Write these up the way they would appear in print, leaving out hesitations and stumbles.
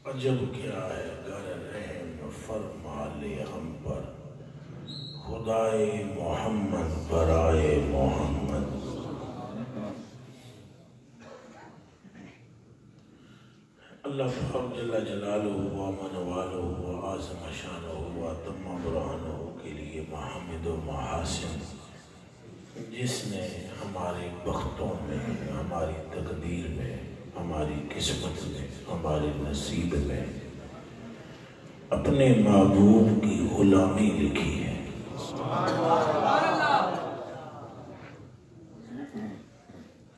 عجب کیا ہے گر رحم فرما لے ہم پر، خدائے محمد برائے محمد۔ اللہ پاک جل جلالہ و من والہ و اعظم شانہ و اتم برہانہ کے لیے محمد و محاسن، جس نے ہمارے بختوں میں، ہماری تقدیر میں، ہماری قسمت میں، ہمارے نصیب میں اپنے محبوب کی غلامی لکھی ہے۔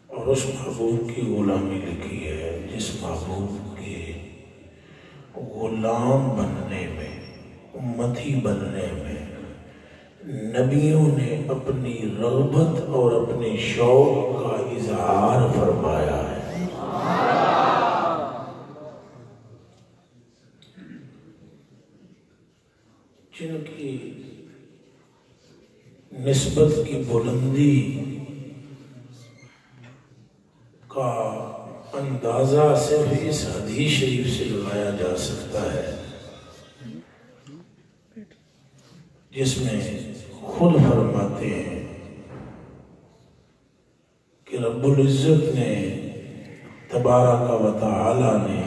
اور اس محبوب کی غلامی لکھی ہے جس محبوب کے غلام بننے میں، امتی بننے میں نبیوں نے اپنی رغبت اور اپنے شوق کا اظہار فرمایا ہے۔ جن کی نسبت کی بلندی کا اندازہ صرف اس حدیث شریف سے لگایا جا سکتا ہے، جس میں خود فرماتے ہیں کہ رب العزت نے تبارک و تعالی نے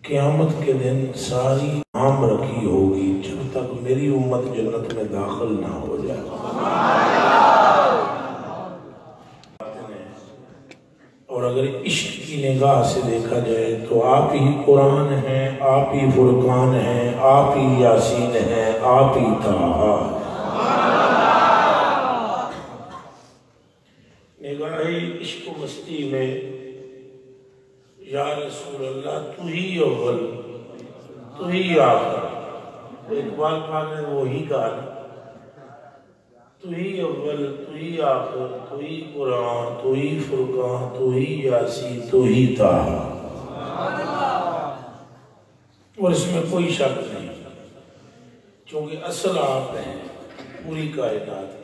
قیامت کے دن ساری عام رکھی ہوگی جب تک میری امت جنت میں داخل نہ ہو جائے۔ اور اگر عشق کی نگاہ سے دیکھا جائے تو آپ ہی قرآن ہیں، آپ ہی فرقان ہیں، آپ ہی یاسین ہیں، آپ ہی طٰہٰ۔ نگاہ عشق و مستی میں یا رسول اللہ تو ہی اول تو ہی آخر، اقبال خان نے وہی کہا نا، تو ہی اول تو ہی آخر تو ہی قرآن تو ہی فرقان تو ہی یاسین تو ہی طٰہٰ۔ اور اس میں کوئی شک نہیں، چونکہ اصل آپ ہیں پوری کائنات۔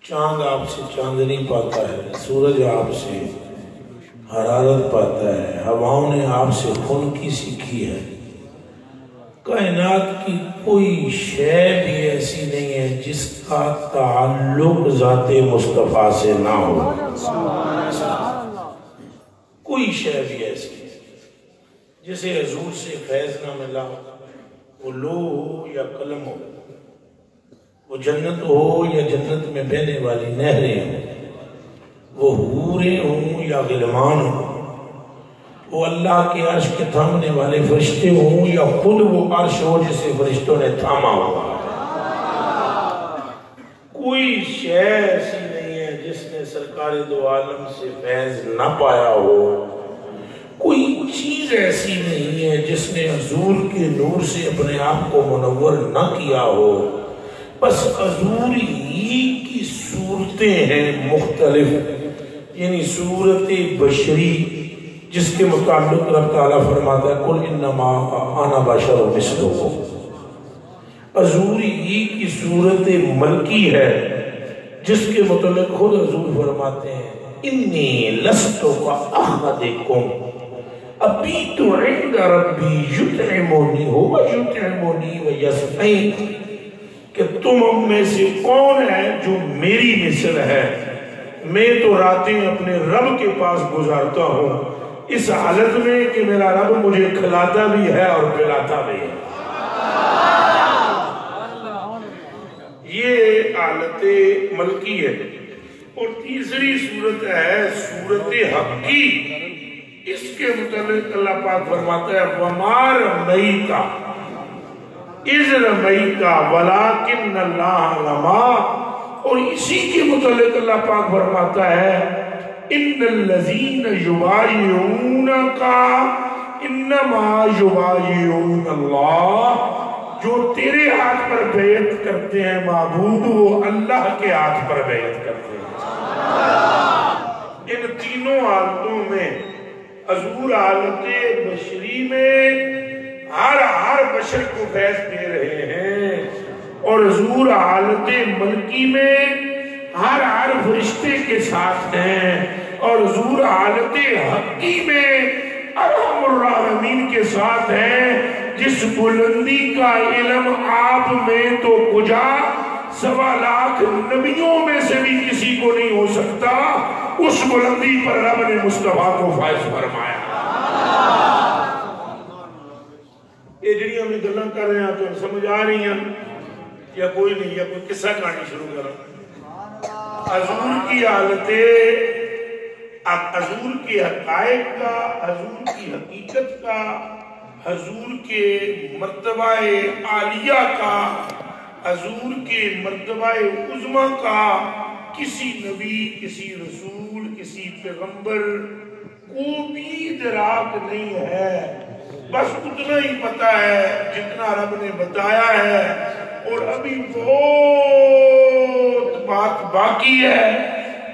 چاند آپ سے چاندنی پاتا ہے، سورج آپ سے حرارت پاتا ہے، ہواؤں نے آپ سے خنکی سیکھی ہے۔ کائنات کی کوئی شے بھی ایسی نہیں ہے جس کا تعلق ذات مصطفیٰ سے نہ ہو، کوئی شے بھی ایسی ہے۔ جسے حضور سے فیض نہ ملا، وہ لوح ہو یا قلم ہو، وہ جنت ہو یا جنت میں بہنے والی نہریں ہوں، وہ حوریں ہوں یا غلمان ہوں، وہ اللہ کے عرش کے تھامنے والے فرشتے ہوں یا خود وہ عرش ہو جسے فرشتوں نے تھاما ہوا۔ کوئی شے ایسی نہیں ہے جس نے سرکار دو عالم سے فیض نہ پایا ہو، کوئی چیز ایسی نہیں ہے جس نے حضور کے نور سے اپنے آپ کو منور نہ کیا ہو۔ بس حضور ہی کی صورتیں ہیں مختلف، یعنی صورت بشری جس کے متعلق رب تعالیٰ فرماتا ہے قُلْ إِنَّمَا أَنَا بَشَرٌ مِثْلُكُمْ۔ حضور ہی کی صورت ملکی ہے جس کے متعلق خود حضور فرماتے ہیں إِنِّي لَسْتُ كَأَحَدِكُمْ أَبِيتُ عِنْدَ رَبِّي يُطْعِمُنِي هُوَ يُطْعِمُنِي وَيَسْقِينِ، کہ تم اب میں سے کون ہے جو میری مثل ہے؟ میں تو راتیں اپنے رب کے پاس گزارتا ہوں اس حالت میں کہ میرا رب مجھے کھلاتا بھی ہے اور پلاتا بھی ہے۔ یہ حالت ملکی ہے۔ اور تیسری صورت ہے صورت حقی، اس کے متعلق اللہ پاک فرماتا ہے وَمَا رَمَيْتَ إِذْ رَمَيْتَ وَلَكِنَّ اللَّهَ رَمَىٰ۔ اور اسی کے متعلق اللہ پاک فرماتا ہے إِنَّ الَّذِينَ يُبَايِعُونَكَ إِنَّمَا يُبَايِعُونَ اللَّهَ، جو تیرے ہاتھ پر بیعت کرتے ہیں معبود وہ اللہ کے ہاتھ پر بیعت کرتے ہیں۔ ان تینوں حالتوں میں حضور حالت بشری میں ہر بشر کو فیض دے رہے ہیں، اور حضور حالت ملکی میں ہر فرشتے کے ساتھ ہیں، اور حضور حالت حقی میں ساتھ ہیں جس بلندی کا علم آپ میں تو کجا 1.25 لاکھ نبیوں میں سے بھی کسی کو نہیں ہو سکتا، اس بلندی پر رب نے مصطفیٰ کو فائز فرمایا۔ یہ جنہی ہمیں گلہ کر رہے ہیں تو سمجھ آ رہی ہیں یا کوئی نہیں، یا کوئی قصہ کہانی شروع کرو۔ حضور کی حالتیں، حضور کے حقائق کا، حضور کی حقیقت کا، حضور کے مرتبہ عالیہ کا، حضور کے مرتبہ عظمہ کا کسی نبی، کسی رسول، کسی پیغمبر کو بھی ادراک نہیں ہے، بس اتنا ہی پتا ہے جتنا رب نے بتایا ہے، اور ابھی بہت بات باقی ہے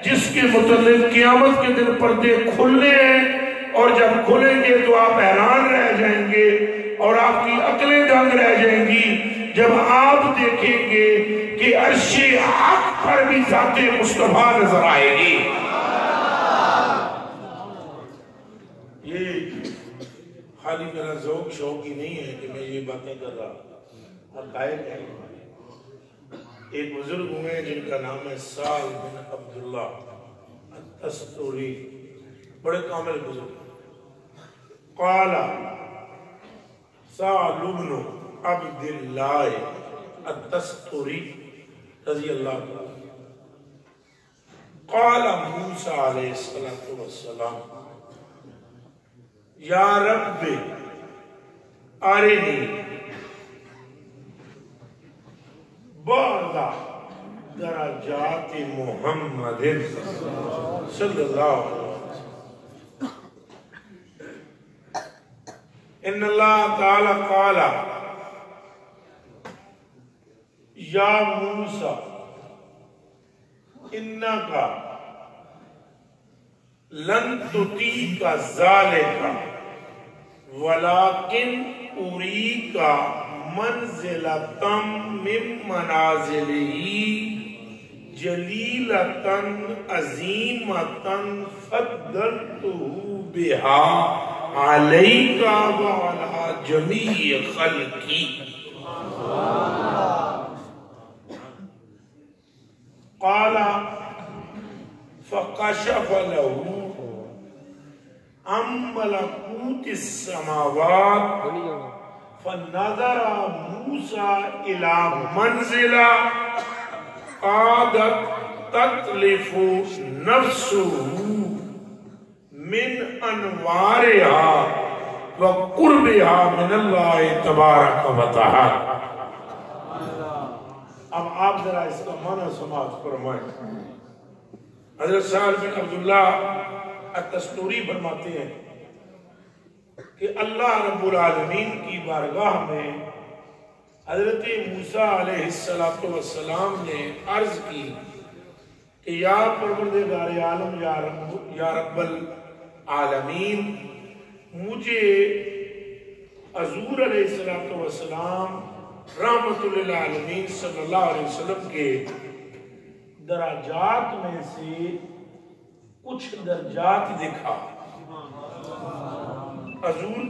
جس کے متعلق قیامت کے دن پردے کھلنے ہیں، اور جب کھلیں گے تو آپ حیران رہ جائیں گے اور آپ کی عقلیں دنگ رہ جائیں گی جب آپ دیکھیں گے کہ عرش حق پر بھی ذات مصطفیٰ نظر آئے گی۔ یہ خالی میرا ذوق شوق ہی نہیں ہے کہ میں یہ باتیں کر رہا، حقائق ہے۔ ایک بزرگ ہوئے جن کا نام ہے سال بن عبداللہ التستوری، بڑے کامل بزرگ۔ قال سال بن عبداللہ التستوری رضی اللہ عنہ، قال موسیٰ علیہ السلام یا رب ارنی بعض درجات محمد صلی اللہ علیہ وسلم۔ ان اللہ تعالی قال یا موسیٰ انکا لن تطیق ذالک ولیکن اریکا منزلتم من منازلہی جلیلتن عظیمتن فضلتہ بہا علیکا وعلا جمیع خلقی۔ قال فکشف له عن ملکوت السماوات فنظر موسیٰ الى منزلہ قادت تتلف نفسه من انوارها وقربها من اللہ تبارک و تعالی۔ اب آپ ذرا اس کا معنی سماعت فرمائیں۔ حضرت سال بن عبداللہ التستوری فرماتے ہیں کہ اللہ رب العالمین کی بارگاہ میں حضرت موسیٰ علیہ السلام نے عرض کی کہ یا پروردگار عالم، یا رب العالمین، مجھے حضور علیہ السلام رحمت للعالمین صلی اللہ علیہ وسلم کے درجات میں سے کچھ درجات دکھا۔ حضور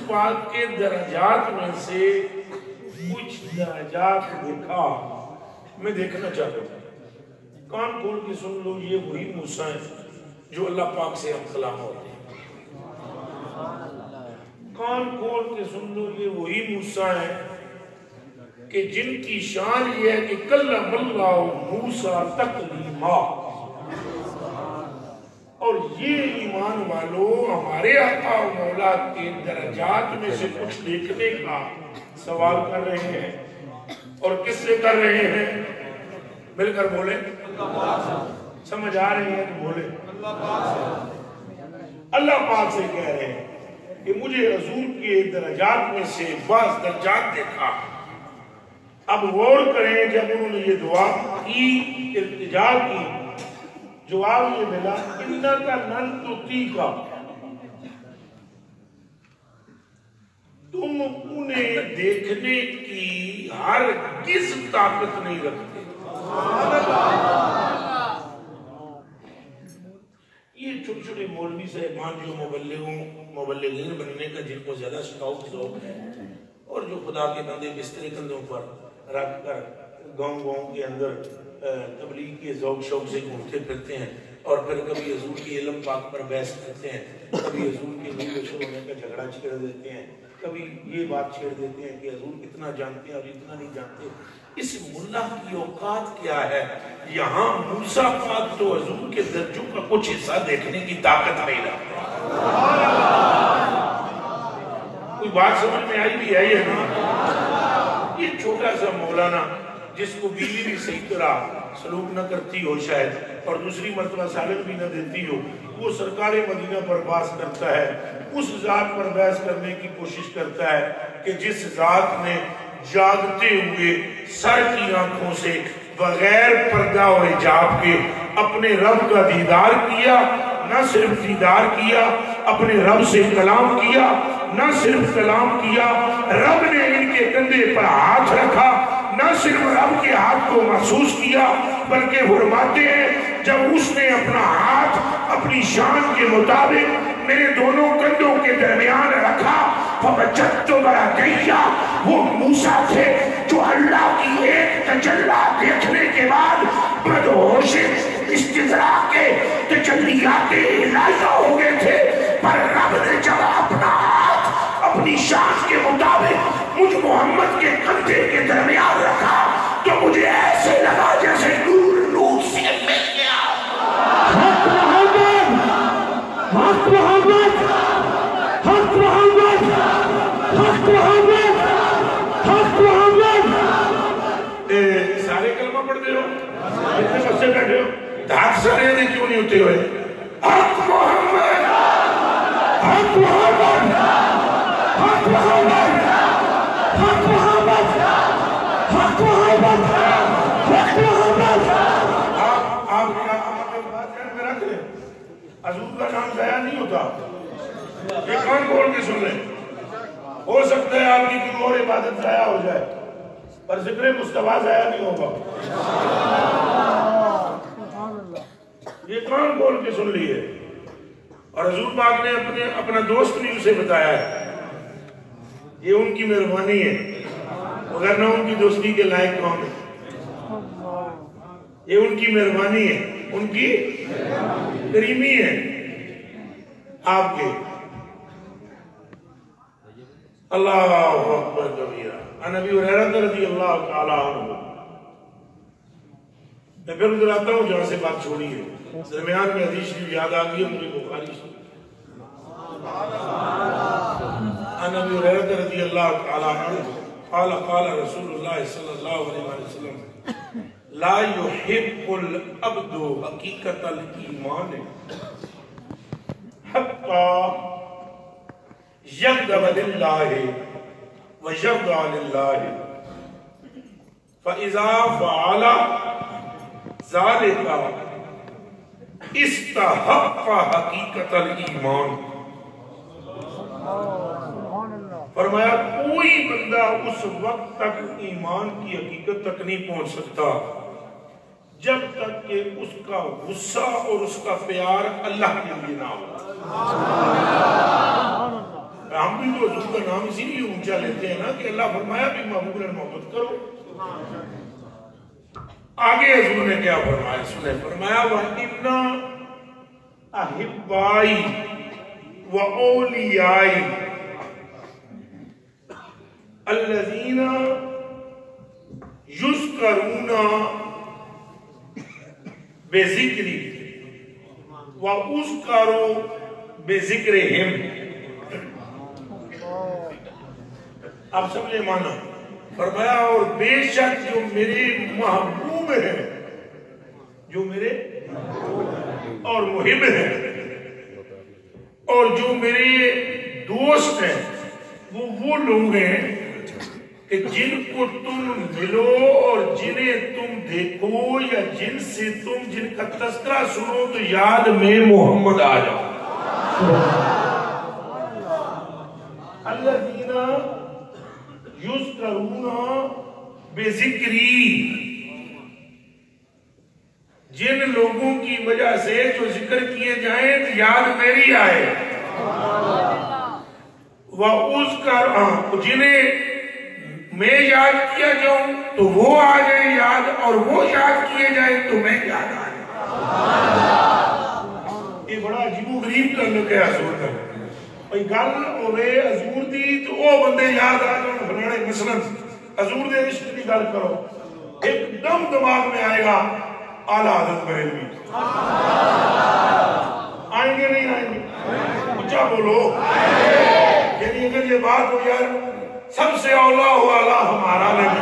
پاک کے درجات میں سے کچھ درجات دکھا، میں دیکھنا چاہتا ہوں۔ کان کھول کے سن لو، یہ وہی موسیٰ ہیں جو اللہ پاک سے ہم کلام ہوتے ہیں۔ کان کھول کے سن لو، یہ وہی موسیٰ ہیں کہ جن کی شان یہ ہے کہ کلم اللہ موسیٰ تکلیما، اور یہ ایمان والو ہمارے آقا و مولا کے درجات میں سے کچھ دیکھنے کا سوال کر رہے ہیں، اور کس سے کر رہے ہیں؟ مل کر بولے، سمجھ آ رہی ہے کہ بولے؟ اللہ پاک سے کہہ رہے ہیں کہ مجھے حضور کے درجات میں سے بعض درجات دیکھا۔ اب غور کریں، جب انہوں نے یہ دعا کی، التجا کی، جواب یہ ملا انکا لن تطیق، تم انہیں دیکھنے کی ہرگز طاقت نہیں رکھتے۔ یہ یہ چھوٹے چھوٹے مولوی صاحبان جو مبلغین بننے کا جن کو زیادہ شوق ہے، اور جو خدا کے بندے بستر کندھوں پر رکھ کر گاؤں کے اندر تبلیغ کے ذوق شوق سے گھومتے پھرتے ہیں، اور پھر کبھی حضور کی علم پاک پر بحث کرتے ہیں، کبھی حضور کے نور بشر ہونے کا جھگڑا چھیڑ دیتے ہیں، کبھی یہ بات چھیڑ دیتے ہیں کہ حضور اتنا جانتے ہیں اور اتنا نہیں جانتے۔ اس ملا کی اوقات کیا ہے؟ یہاں موسیٰ پاک تو حضور کے درجوں کا کچھ حصہ دیکھنے کی طاقت نہیں رکھتے۔ کوئی بات سمجھ میں آئی بھی ہے یہ نا؟ یہ چھوٹا سا مولانا جس کو بیوی بھی صحیح طرح سلوک نہ کرتی ہو شاید، اور دوسری مرتبہ سالن بھی نہ دیتی ہو، وہ سرکار مدینہ پر بحث کرتا ہے، اس ذات پر بحث کرنے کی کوشش کرتا ہے کہ جس ذات نے جاگتے ہوئے سر کی آنکھوں سے بغیر پردہ و حجاب کے اپنے رب کا دیدار کیا، نہ صرف دیدار کیا، اپنے رب سے کلام کیا، نہ صرف کلام کیا، رب نے ان کے کندھے پر ہاتھ رکھا، نہ صرف رب کے ہاتھ کو محسوس کیا بلکہ فرماتے ہیں جب اس نے اپنا ہاتھ اپنی شان کے مطابق میرے دونوں کندھوں کے درمیان رکھا، فَوَجَدْتُ بَرَكَيَّ، وہ موسیٰ تھے جو اللہ کی ایک تجلی دیکھنے کے بعد بدہوش استدراک کے تجلیات الہیہ ہو گئے تھے، پر رب نے جب اپنا ہاتھ اپنی شان کے مطابق مجھ محمد کے کندھے کے درمیان رکھا تو مجھے ایسے لگا جیسے نور سے مل گیا۔ حق محمد، حق محمد، حق محمد، حق محمد، حق محمد۔ سارے کلمہ پڑھتے ہو؟ اتنے بچے بیٹھے ہو؟ دھاک سارے دے کیوں نہیں ہوتے ہوئے؟ حق محمد، حق محمد، حق محمد، حق محمد، حق محمد، حق محمد۔ آپ بات میں رکھ لیں، حضور کا نام ضائع نہیں ہوتا، یہ کان کھول کے سن لیں۔ ہو سکتا ہے آپ کی کوئی اور عبادت ضائع ہو جائے پر ذکر مصطفیٰ ضائع نہیں ہوگا۔ یہ کان کھول کے سن لیے، اور حضور پاک نے اپنا دوست بھی اسے بتایا ہے، یہ ان کی مہربانی ہے، اگر نہ ان کی دوستی کے لائق کون ہے؟ یہ ان کی مہربانی ہے، ان کی کریمی ہے آپ کے۔ اللہ اکبر کبیرہ۔ عن ابی ہریرہ رضی اللہ تعالی عنہ۔ میں پھر ادھر آتا ہوں جہاں سے بات چھوڑی ہے، درمیان میں حدیث شریف یاد آ گئی ہے مجھے بخاری سے۔ عن ابی ہریرہ رضی اللہ تعالی عنہ قال قال رسول اللہ صلی اللہ علیہ وسلم لا يحب العبد حقیقت الایمان حتی یغضب للہ ویرضى للہ فاذا فعل ذلك استحق حقیقت الایمان۔ فرمایا کوئی بندہ اس وقت تک ایمان کی حقیقت تک نہیں پہنچ سکتا جب تک کہ اس کا غصہ اور اس کا پیار اللہ کے لیے نہ ہو۔ ہم بھی تو حضور کا نام اسی لیے اونچا لیتے ہیں نا کہ اللہ فرمایا بھی محبوب نے محبت کرو۔ آگے حضور نے کیا فرمایا سنیں، فرمایا وَإِنَّ أَحِبَّائِ وَأَوْلِيَائِ الَّذِينَ يُذْكَرُونَ بِذِكْرِي وَأُذْكَرُ بِذِكْرِهِمْ۔ آپ سمجھے مانا، فرمایا اور بے شک جو میرے محبوب ہیں، جو میرے اور محب ہیں، اور جو میرے دوست ہیں، وہ لوگ ہیں کہ جن کو تم ملو اور جنہیں تم دیکھو یا جن سے تم جن کا تذکرہ سنو تو یاد میں محمد آ جاؤ۔ الذین یذکرون بذکری، جن لوگوں کی وجہ سے جو ذکر کیے جائیں تو یاد میری آئے، جنہیں میں یاد کیا جاؤں تو وہ آ جائیں یاد، اور وہ یاد کیے جائیں تو میں یاد آ جائیں۔ یہ بڑا عجیب و غریب تعلق ہے حضور کا۔ بھئی گل ہوئے حضور دی تو وہ بندے یاد آ جاؤں فلانے، مثلا حضور دے عشق کی گل کرو، ایک دم دماغ میں آئے گا اعلیٰ حضرت بریلوی۔ آئیں گے نہیں آئیں گے؟ اچھا بولو۔ یعنی اگر یہ بات ہو یار سب سے اولا ہو اعلیٰ ہمارا نبی،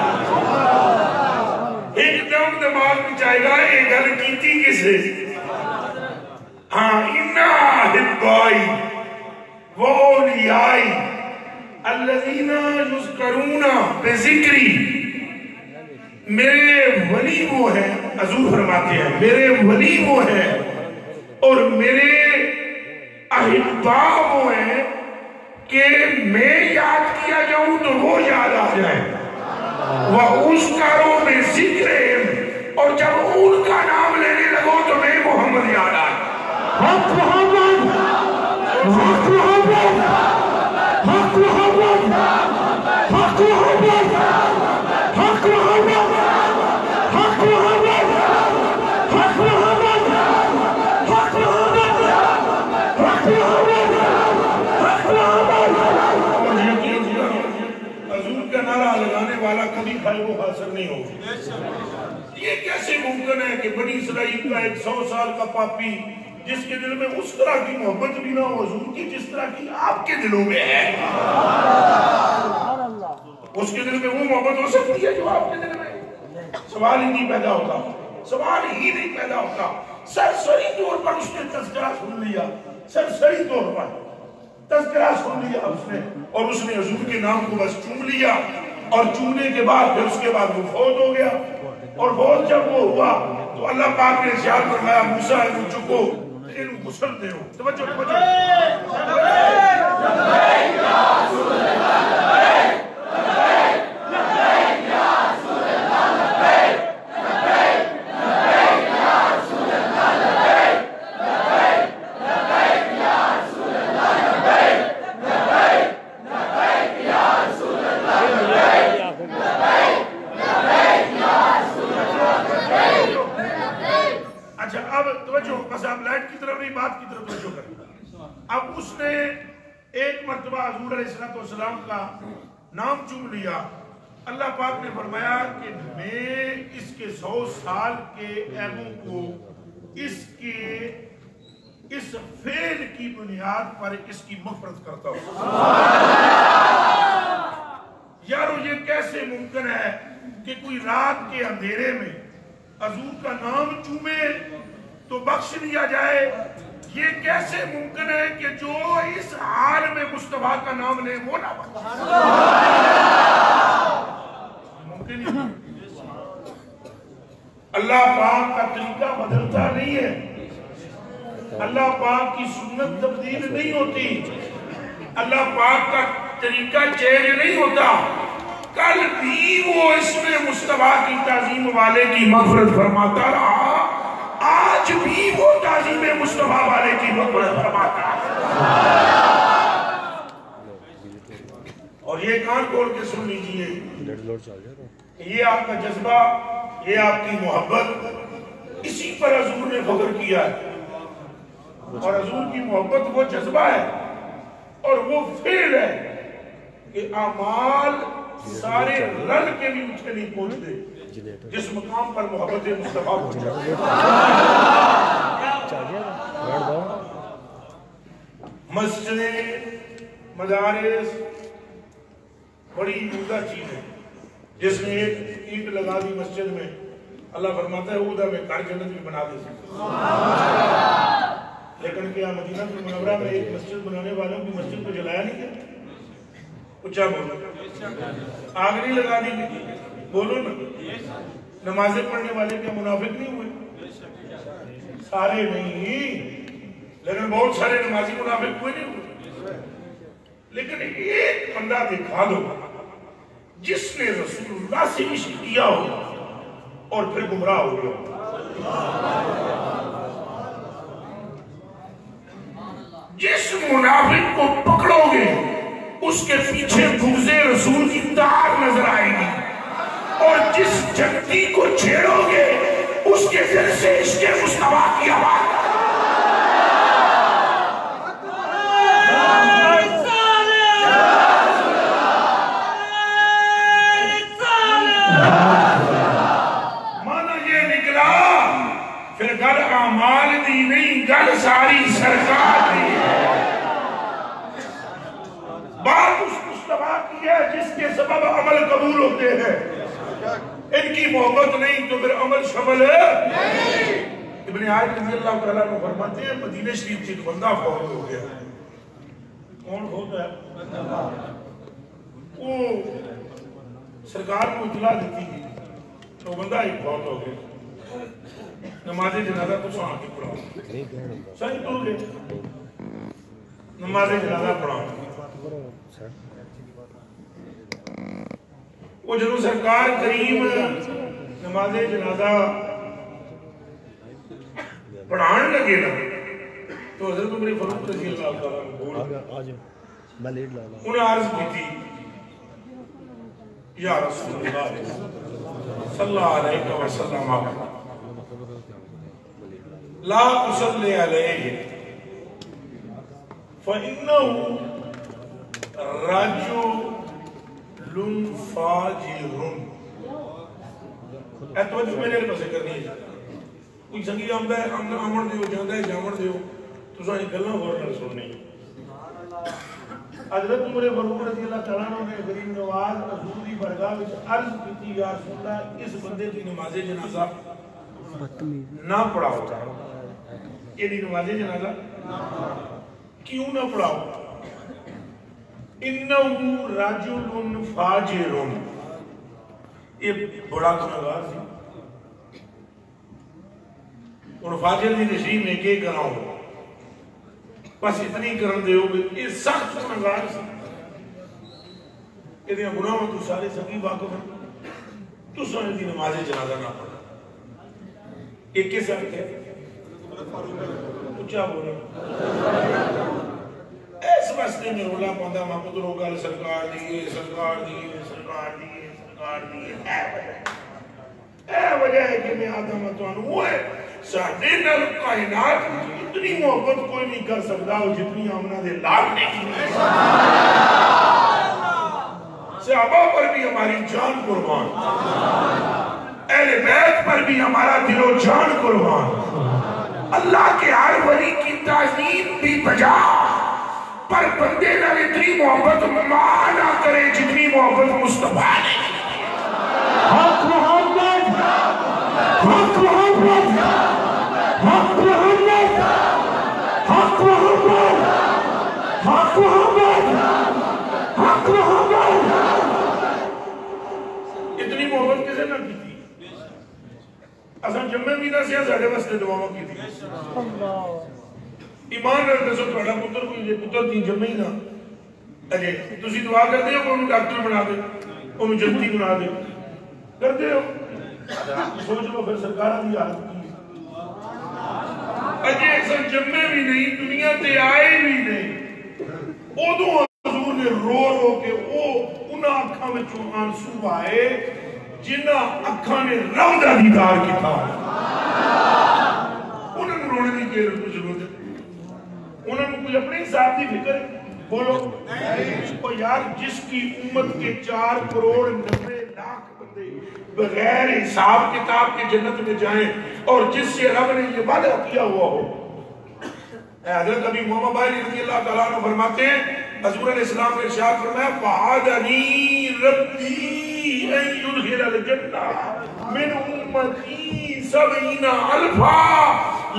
ایک دم دماغ میں جائے گا یہ گل کیتی کسے؟ ہاں، اِنَّا حِبَّائی وَأَوْلِيَائی الَّذِينَ يُذْكَرُونَ بِذِكْرِی، میرے ولی وہ ہیں، حضور فرماتے ہیں میرے ولی وہ ہیں اور میرے احباب وہ ہیں کہ میں یاد کیا جاؤں تو وہ یاد آ جائیں، وَأُذْكَرُوا بِذِكْرِہِمْ، اور جب ان کا نام لینے لگو تو میں محمد یاد آ جائیں۔ حق محمد، حق محمد، حق محمد، حق محمد، حق محمد، حق محمد، حق محمد، حق محمد، حق محمد، حق محمد۔ اور یقین حضور کا نعرہ لگانے والا کبھی بھائی وہ حاصل نہیں ہوگا۔ یہ کیسے ممکن ہے کہ بنی اسرائیل کا 100 سال کا پاپی جس کے دل میں اس طرح کی محبت بھی نہ ہو حضور کی جس طرح کی آپ کے دلوں میں ہے، اس کے دل میں وہ محبت ہو سکتی ہے جو آپ کے دل میں؟ سوال ہی نہیں پیدا ہوتا، سوال ہی نہیں پیدا ہوتا۔ سرسری طور پر اس نے تذکرہ سن لیا، سرسری طور پر تذکرہ سن لیا اس نے، اور اس نے حضور کے نام کو بس چوم لیا، اور چومنے کے بعد پھر اس کے بعد وہ فوت ہو گیا، اور فوت جب وہ ہوا تو اللہ پاک نے ارشاد فرمایا موسیٰ ان چکو ان غسل دے ہو۔ توجہ توجہ، اب اس نے ایک مرتبہ حضور علیہ السلام کا نام چوم لیا، اللہ پاک نے فرمایا کہ میں اس کے 100 سال کے عیبوں کو اس فعل کی بنیاد پر اس کی مغفرت کرتا ہوں۔ یارو یہ کیسے ممکن ہے کہ کوئی رات کے اندھیرے میں حضور کا نام چومے تو بخش لیا جائے؟ یہ کیسے ممکن ہے کہ جو اس حال میں مصطفیٰ کا نام لے وہ نہ بخش؟ ممکن ہی نہیں۔ اللہ پاک کا طریقہ بدلتا نہیں ہے، اللہ پاک کی سنت تبدیل نہیں ہوتی، اللہ پاک کا طریقہ چینج نہیں ہوتا۔ کل بھی وہ اس میں مصطفیٰ کی تعظیم والے کی مغفرت فرماتا رہا، آج بھی وہ تعظیم مصطفیٰ والے کی مغفرت فرماتا ہے۔ اور یہ کان کھول کے سن لیجئے، یہ آپ کا جذبہ، یہ آپ کی محبت، اسی پر حضور نے فخر کیا ہے، اور حضور کی محبت وہ جذبہ ہے اور وہ فعل ہے کہ اعمال سارے رل کے بھی مجھ کے نہیں پہنچتے جس مقام پر محبت مصطفیٰ پہنچا۔ مسجدیں، مدارس بڑی عمدہ چیز ہے، جس نے ایک اینٹ لگا دی مسجد میں، اللہ فرماتا ہے عہدہ میں گھر جنت بھی بنا دے سکتے، لیکن کیا مدینہ منورہ میں ایک مسجد بنانے والوں کی مسجد کو جلایا نہیں گیا؟ اچھا بولو، آگ نہیں لگا دی گئی؟ بولو نا، نمازیں پڑھنے والے کیا منافق نہیں ہوئے؟ سارے نہیں، لیکن بہت سارے نمازی منافق ہوئے نہیں ہوئے، لیکن ایک بندہ دکھا دو جس نے رسول اللہ سے عشق کیا ہو اور پھر گمراہ ہو گیا، جس منافق کو پکڑو گے اس کے پیچھے بغض رسول کی تار نظر آئے گی، اور جس جنتی کو چھیڑو گے اس کے دل سے عشق مصطفیٰ کی آواز۔ مانا یہ نکلا پھر گل اعمال دی نہیں، گل ساری سرکار دی ہے۔ بات اس مصطفیٰ کی ہے جس کے سبب عمل قبول ہوتے ہیں، ان کی محبت نہیں تو پھر عمل شمل ہے۔ ابن عائد رضی اللہ تعالیٰ عنہ فرماتے ہیں مدینہ شریف سے ایک بندہ فوت ہو گیا۔ کون فوت ہے؟ وہ سرکار کو اطلاع دیتی ہے تو بندہ ایک فوت ہو گیا، نماز جنازہ تو سو آنکھ پڑھاؤ، صحیح تو گئے نماز جنازہ پڑھاؤ۔ وہ جنہوں سرکار کریم نماز جنازہ پڑھان لگے نا تو حضرت عمر فاروق رضی اللہ تعالیٰ انہیں عرض کی تھی یا رسول اللہ صلی اللہ علیہ وسلم لا تصلی علیہ فإنه رجل فاجر۔ اے توجہ میرے پاسے کرنی ہے، کوئی سنگی آمدہ ہے آمن دیو جاندہ ہے جامن دیو تو سانی گلنا غور نہ سننی۔ حضرت عمر فاروق رضی اللہ تعالیٰ عنہ نے غریب نواز حضور دی برگاہ وچ عرض کیتی یا رسول اللہ اس بندے کی نماز جنازہ نہ پڑھاؤ، یہ دی نماز جنازہ کیوں نہ پڑھاؤ؟ انہو رجل فاجر، یہ بڑا گناہگار سی، اور فاجر دی تشریح میں کہ کراؤں بس اتنی کرن دے ہو گئے، یہ سخت گناہگار سی، یہ دیا گناہ میں تو سارے سبھی واقف ہیں، تو سونے دی نماز جنازہ نہ پڑھا۔ یہ کس حق ہے؟ اچھا بولو اس مسئلے میں رولا پاندہ محمد روگل سرکار دیئے سرکار دیئے سرکار دیئے سرکار دیئے۔ اے وجہ ہے کہ میں آدم اتوانو ہوئے ساڑھے نر کائنات اتنی محبت کوئی نہیں کر سکتا ہو جتنی آمنہ دے لاغ نے کی۔ صحابہ پر بھی ہماری جان قربان، اہل بیت پر بھی ہمارا دل و جان قربان، اللہ کے ہر ولی کی تعظیم بھی بجا، پر بندے نہ اتنی محبت ماں نہ کرے جتنی محبت مصطفیٰ نے۔ حق محمد حق محمد حق محمد حق محمد حق محمد حق محمد۔ اتنی محبت کسے نہ کی تھی؟ اصلا جمعہ مینا سے ساڑھے واسطے دعاوں کی تھی۔ ایمان رہتے سو تھوڑا پتر کوئی جے پتر تین جمعی نہ اجے تسی دعا کر دے ہو انہوں ڈاکٹر بنا دے انہوں جلدی بنا دے کر دے ہو سوچ لو پھر سرکارہ دی حالت کی اجے ایسا جمعے بھی نہیں دنیا تے آئے بھی نہیں، ادو حضور نے رو رو کے وہ انہاں اکھاں میں چون آنسو آئے جنہاں اکھاں نے رب دا دیدار کی تھا، انہوں نے رونے دی کے ضرورت ہے، انہوں نے کوئی اپنے حساب دی فکر بولو اور یار جس کی امت کے 4 کروڑ 90 لاکھ بندے بغیر حساب کتاب کے جنت میں جائیں اور جس سے رب نے یہ وعدہ کیا ہوا ہو۔ حضرت ابی محمد بھائی رضی اللہ تعالیٰ عنہ فرماتے ہیں حضور علیہ السلام نے ارشاد فرمایا وعدنی ربی ان یدخل الجنہ من امتی 70 الفا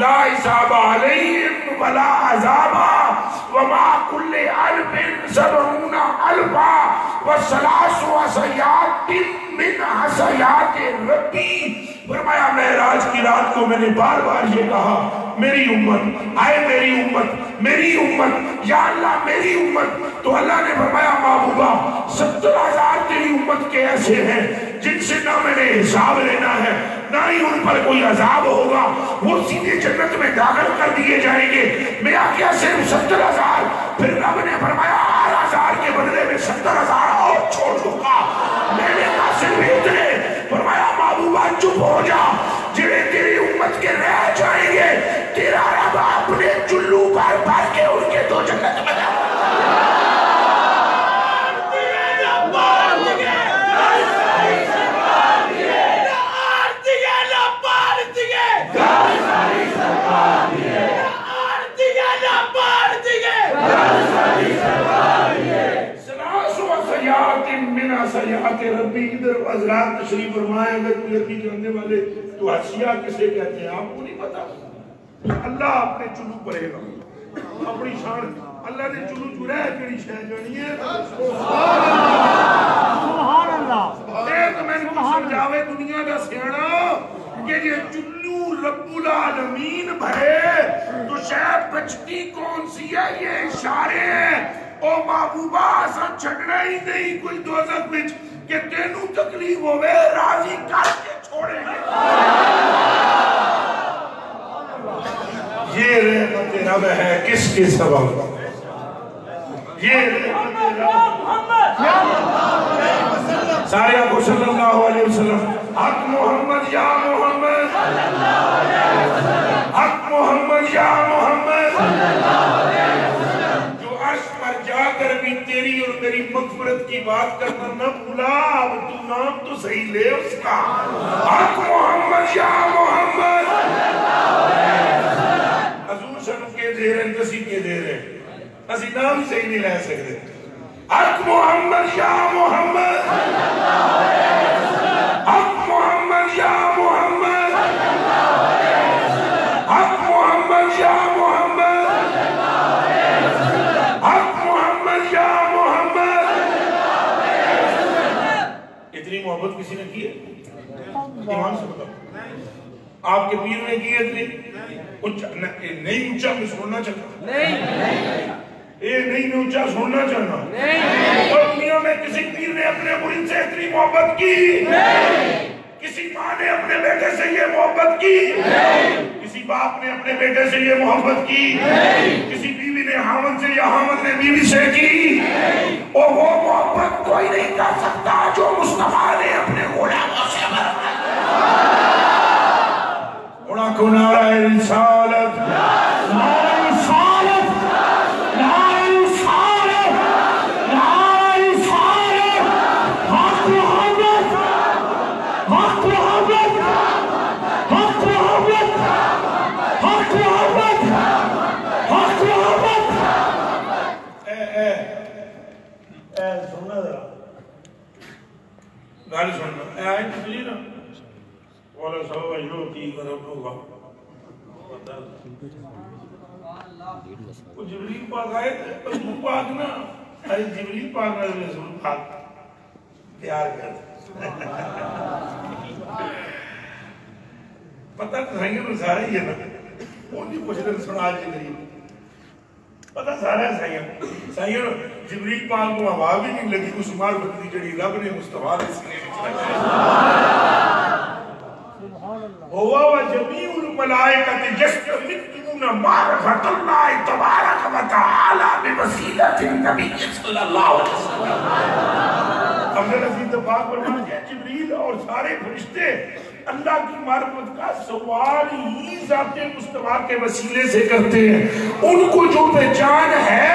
لا حساب علیہم ولا عذابا وما کل الف 70 الفا وثلاث حصیات من حصیات ربی۔ فرمایا معراج کی رات کو میں نے بار بار یہ کہا میری امت آئے میری امت میری امت یا اللہ میری امت، تو اللہ نے فرمایا محبوبہ 70,000 تیری امت کے ایسے ہیں جن سے نہ میں نے حساب لینا ہے نہ ہی ان پر کوئی عذاب ہوگا، وہ سیدھے جنت میں داخل کر دیے جائیں گے۔ میں کیا صرف 70,000؟ پھر رب نے فرمایا 8,000 کے بدلے میں 70,000 اور چھوڑ دوں گا۔ میں نے کہا صرف اتنے؟ فرمایا محبوبہ چپ ہو جا، جڑے تیری امت کے رہ جائیں گے تیرا رب اپنے چلو پر بھر کے ان کے تو جنت میں جائے۔ سیاحت ربی ادھر حضرات تشریف فرمائے، اگر کوئی عربی جاننے والے تو حسیہ کسے کہتے ہیں آپ کو نہیں پتا؟ اللہ اپنے چلو پڑے گا اپنی شان، اللہ نے چلو چورا ہے کیڑی شے جانی ہے سبحان اللہ۔ اے تو میں نے سمجھاوے دنیا دا سیاڑا کہ یہ چلو رب العالمین بھرے تو شاید بچتی کون سی ہے؟ یہ اشارے ہیں او محبوبہ آسان چھڑنا ہی نہیں کوئی دوزخ بچ کہ تینوں تکلیف ہوئے راضی کر کے چھوڑیں گے۔ یہ رحمت رب ہے کس کے سبب؟ یہ رحمت رب سارے آپ کو صلی اللہ علیہ وسلم حق محمد یا محمد، حق محمد یا محمد، جا کر بھی تیری اور میری مغفرت کی بات کرنا نہ بھولا، اب تو نام تو صحیح لے اس کا، حق محمد یا محمد۔ حضور شرف کے دے رہے ہیں کسی کے دے رہے ہیں، اسی نام صحیح نہیں لے سکتے، حق محمد یا محمد، حق محمد یا محمد، حق محمد یا محمد، محبت کسی نے کی ہے؟ ایمان سے بتاؤ آپ کے پیر نے کی ہے نہیں اونچا میں سننا چاہتا نہیں میں اونچا سننا چاہنا اور دنیا میں کسی پیر نے اپنے مرید سے اتنی محبت کی؟ کسی ماں نے اپنے بیٹے سے یہ محبت کی؟ کسی باپ نے اپنے بیٹے سے یہ محبت کی؟ کسی بیوی نے حامد سے یا حامد نے بیوی سے کی؟ اور وہ محبت کوئی نہیں کر سکتا جو مصطفیٰ نے اپنے غلاموں سے اڑا کو نعرہ رسالت، نعرہ رسالت، نعرہ رسالت، نعرہ رسالت، حق محمد، حق محمد، حق محمد، حق محمد، حق محمد۔ سننا ذرا گالی سننا اے آئیت سلی نا والا سوا یوتی ربوگا وہ جبریل پاک آئے تھے وہ پاک نا ارے جبریل پاک نا رسول پاک پیار کرتے پتہ سنگے تو سارے ہی ہے نا ان کی پوچھتے سنا جی قریب پتہ سارا ہے سائیوں جبریل پاک کو آواز بھی نہیں لگی اس مار بکری جڑی رب نے مصطفیٰ نے سینے میں ہوا و جمیع الملائکۃ یستمدون معرفۃ اللہ تبارک و تعالی بوسیلۃ النبی صلی اللہ علیہ وسلم۔ ہم نے نزید پاک فرمایا ہے جبریل اور سارے فرشتے اللہ کی معرفت کا سوال ہی ذات مصطفیٰ کے وسیلے سے کرتے ہیں۔ ان کو جو پہچان ہے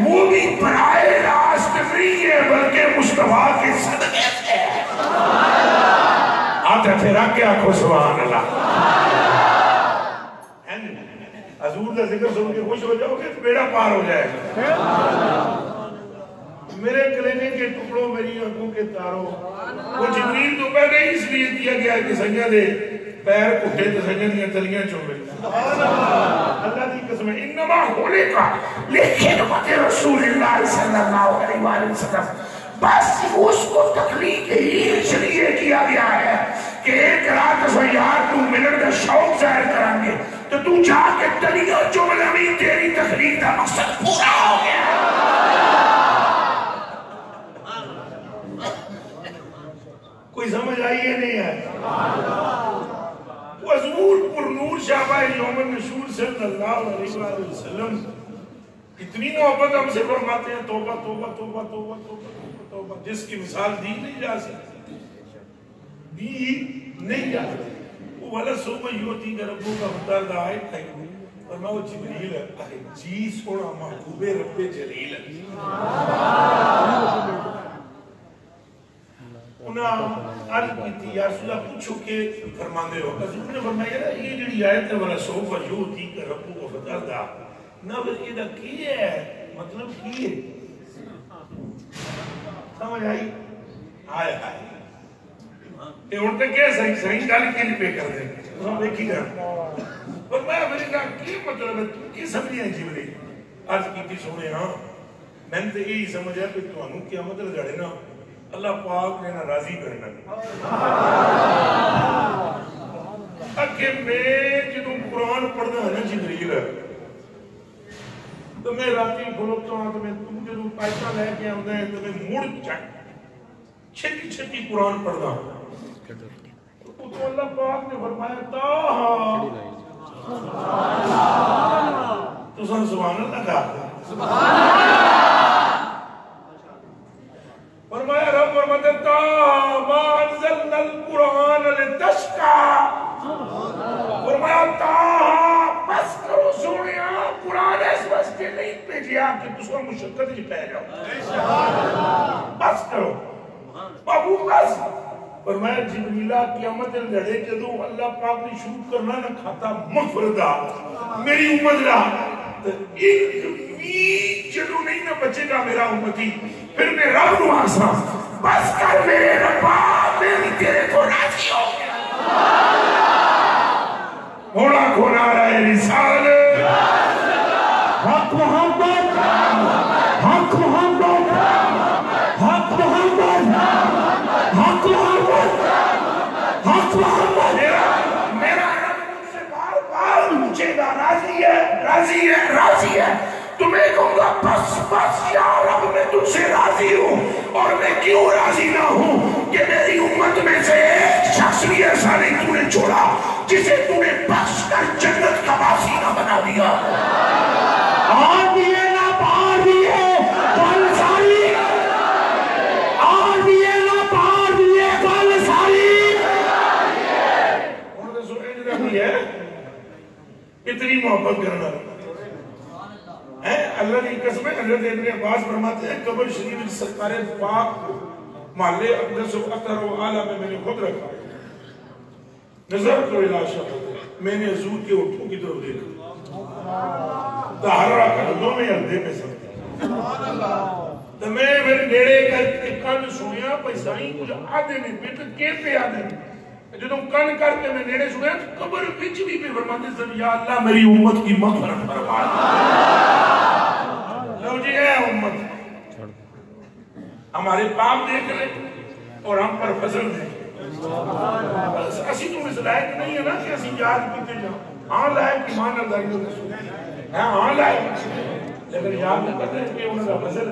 وہ بھی براہ راست نہیں ہے بلکہ مصطفیٰ کے صدقے سے ہے۔ آتے پھر آکے آنکھو سبحان اللہ۔ حضور کا ذکر سن کے خوش ہو جاؤ گے تو بیڑا پار ہو جائے گا۔ میرے کلینے کے ٹکڑوں میری آنکھوں کے تاروں وہ جبریل تو پہلے ہی اس لیے کیا گیا کہ سنگا دے پیر اٹھے تو سنگا دیا تلیاں چوبے۔ اللہ دی قسم ہے انما ہولے کا لخدمت رسول اللہ صلی اللہ علیہ وآلہ وسلم، بس اس کو تخلیق ہی اس لیے کیا گیا ہے کہ ایک رات سے یار تو ملن کا شوق ظاہر کریں گے تو تو جا کے تلیاں چوبے بھی تیری تخلیق کا مقصد پورا ہو گیا۔ کوئی سمجھ آئیے نہیں ہے؟ یوم النشور صلی اللہ علیہ وآلہ وسلم اتنی محبت ہم سے فرماتے ہیں توبہ توبہ توبہ توبہ توبہ توبہ، جس کی مثال دی نہیں جا سکتی، دی نہیں جا سکتی۔ وہ والا صوبہ یوتی کا ربوں کا مدار آیت ہے اور میں وہ جبریل ہے جی سونا محبوب رب جلیل ہے۔ انہاں عرض کی تھی یا رسول اللہ پوچھو کہ فرماندے ہو، حضور نے فرمایا یہ جڑی آیت ہے والا صوبہ یوتی کا ربوں کا مدار دا نہ بس یہ دا کی ہے مطلب کی ہے سمجھ آئی؟ آئے آئے یہ اڑتے کیا صحیح گالی کے لیے پے کر دیں ہم دیکھی گا اور میں کہا کی مطلب ہے تم کی سمجھے ہیں جبریل؟ عرض کی تھی سونے ہاں میں نے یہی سمجھا کہ تو انہوں کیا مطلب جڑے نا اللہ پاک نے نا راضی کرنا اکھے میں جدوں قرآن پڑھنا ہے نا جبریل تو میں راتی کھلوتا ہوں تو میں تم جدوں آیتاں لے کے آندے ہیں تو میں مڑ چھتی چھتی قرآن پڑھنا ہوں تو اللہ پاک نے فرمایا تاہا تو سن سبحان اللہ کہا فرمایا رب فرماتا تاہا ما انزلنا القرآن لتشکا فرمایا تاہا بس کرو سونیا قرآن اس واسطے نہیں بھیجیا کہ تسا مشقت جی پہ جاؤ بس کرو بابو بس فرمایا جبریلہ قیامت لڑے جدو اللہ پاک نے شروع کرنا نہ کھاتا مغفردہ میری امت رہا ایک جدو نہیں نہ بچے گا میرا امتی پھر میں رب نو آسا بس کر میرے ربا میری تیرے کو راضی ہو گیا ہونا کھونا رہے رسال حق محمد حق محمد حق محمد حق محمد حق محمد میرا رب مجھ سے بار بار پوچھے گا راضی ہے راضی ہے راضی ہے تمہیں کہوں گا بس بس یا رب میں تجھ سے راضی ہوں اور میں کیوں راضی نہ ہوں کہ میری امت میں سے ایک شخص بھی ایسا نہیں تو نے چھوڑا جسے تو نے بخش کر جنت کا باسی نہ بنا دیا آر دیئے نہ پار دیئے کل ساری آر دیئے نہ پار دیئے کل ساری انہوں نے سنیں رکھی ہے اتنی محبت کرنا اللہ کی قسم ہے حضرت ابن عباس فرماتے ہیں قبر شریف سرکار پاک کو محلے اقدس و اطہر و اعلیٰ میں نے خود رکھا نظر کو الاشا میں نے حضور کے اٹھوں کی طرف دیکھا تحرہ قدموں میں اردے میں سکتا تو میں پھر نیڑے کر کے کن سنیا پیسائیں کچھ آدھے میں بیٹا کے پہ آدھے میں جو تم کن کر کے میں نیڑے سنیا تو قبر بچ بھی پہ فرماتے ہیں یا اللہ میری امت کی مغفرت فرما لو جی ہے امت ہمارے پاپ دیکھ لیں اور ہم پر فضل دیں اسی تو اس لائق نہیں ہے نا کہ اسی یاد پیتے جاؤں ہاں لائق ایمان اللہ کی رسول ہاں لائق لیکن یاد نہیں کرتے کہ انہوں کا فضل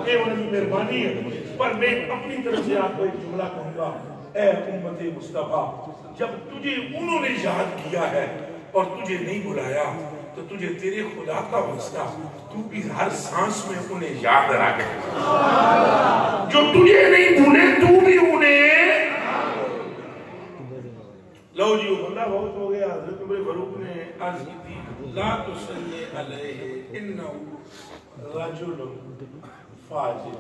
کہ انہوں کی مہربانی ہے پر میں اپنی طرف سے آپ کو ایک جملہ کہوں گا اے امت مصطفیٰ جب تجھے انہوں نے یاد کیا ہے اور تجھے نہیں بلایا تو تجھے تیرے خدا کا واسطہ تو بھی ہر سانس میں انہیں یاد رکھ جو تجھے نہیں بھولے تو بھی انہیں لو جی بندہ بہت ہو گیا حضرت عمر فاروق نے عرض کی تھی لا تصلی علیہ انہو رجل فاجر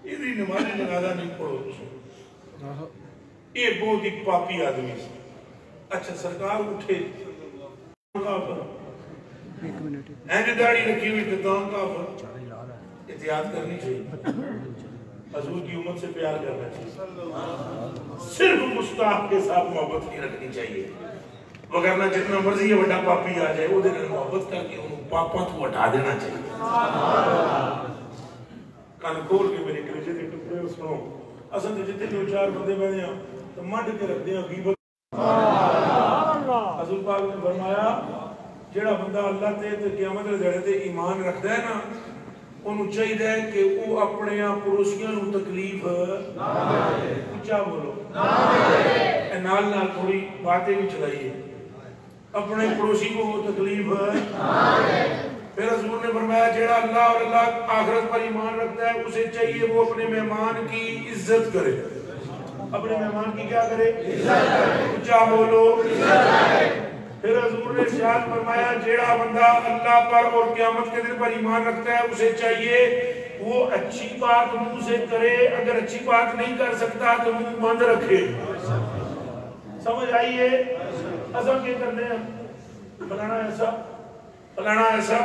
یہ نماز جنازہ نہیں پڑھو یہ بہت ایک پاپی آدمی سے اچھا سرکار اٹھے اینج داڑی رکھی ہوئی تدان کافر احتیاط کرنی چاہیے حضور کی امت سے پیار کرنا چاہیے صرف مستحق کے ساتھ محبت نہیں رکھنی چاہیے وگرنہ جتنا مرضی یہ بڑا پاپی آ جائے وہ دن محبت کر کے انہوں پاپا تو ہٹا دینا چاہیے کان کھول کے میرے کلیجے کے ٹکڑے سنو اصل تو جتنے دو چار بندے میں نے تو مڈ کے رکھ دیا غیبت حضور پاک نے فرمایا جڑا بندہ اللہ تے قیامت دے دہاڑے تے ایمان رکھدا ہے نا انہوں چاہیے کہ وہ اپنے پڑوسیاں نو تکلیف نہ دے اونچا بولو نہ دے نال نال تھوڑی باتیں بھی چلائیے اپنے پڑوسی کو وہ تکلیف ہے. پھر حضور نے فرمایا جیڑا اللہ اور اللہ آخرت پر ایمان رکھتا ہے اسے چاہیے وہ اپنے مہمان کی عزت کرے. اپنے مہمان کی کیا کرے؟ عزت کرے. اونچا بولو عزت کرے. پھر حضور نے ارشاد فرمایا جیڑا بندہ اللہ پر اور قیامت کے دن پر ایمان رکھتا ہے اسے چاہیے وہ اچھی بات منہ سے کرے, اگر اچھی بات نہیں کر سکتا تو منہ بند رکھے. سمجھ آئیے؟ ایسا کیا کرتے ہیں فلانا ایسا فلانا ایسا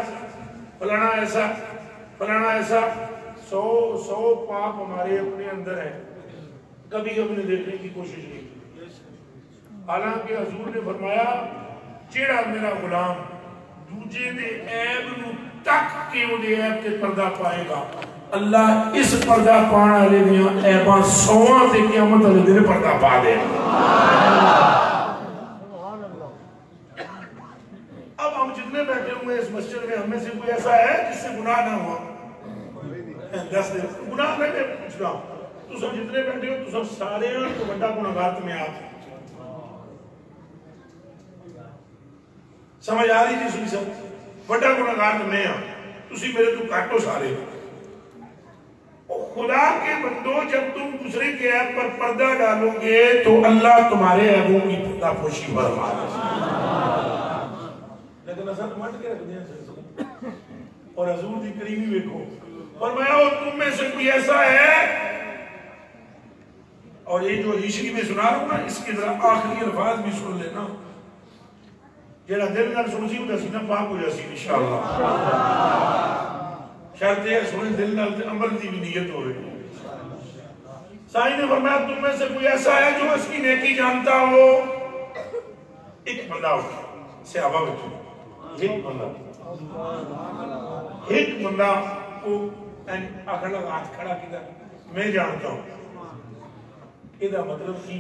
فلانا ایسا فلانا ایسا. 100 پاپ ہمارے اپنے اندر ہے, کبھی کبھی دیکھنے کی کوشش نہیں کی. حالانکہ حضور نے فرمایا جیڑا میرا غلام دوجے دے عیب نو تک کے وہ دے عیب تے پردہ پائے گا, اللہ اس پردہ پانا والے دیاں عیباں 100 تے قیامت والے دن پردہ پا دے. اب ہم جتنے بیٹھے ہوئے اس مسجد میں ہم میں سے کوئی ایسا ہے جس سے گناہ نہ ہوا؟ 10 دن گناہ میں پوچھ رہا ہوں. تو سب جتنے بیٹھے ہو تو سب سارے ہیں تو بڑا گناہگار میں آپ سمجھ آ رہی جی سنی سب بڑا گناہگار میں ہاں تسی میرے تو کاٹو سارے. خدا کے بندوں جب تم دوسرے کے عیب پر پردہ ڈالو گے تو اللہ تمہارے عیبوں کی پردہ پوشی فرما دے. لیکن ایسا تو مٹ کے رکھ دیا اور حضور دی کریمی دیکھو فرمایا اور تم میں سے کوئی ایسا ہے, اور یہ جو حدیث میں سنا رہا ہوں نا اس کے ذرا آخری الفاظ بھی سن لینا, جیڑا دل نال سنسی وہ سینہ پاک ہو جاسی انشاءاللہ. شرط ہے سنے دل نال تے عمل دی بھی نیت ہو رہی. سائیں نے فرمایا تم میں سے کوئی ایسا ہے جو اس کی نیکی جانتا ہو. ایک بندہ اٹھا صحابہ بچوں ایک بندہ کو آخر لگا ہاتھ کھڑا کیا میں جانتا ہوں. یہ مطلب کی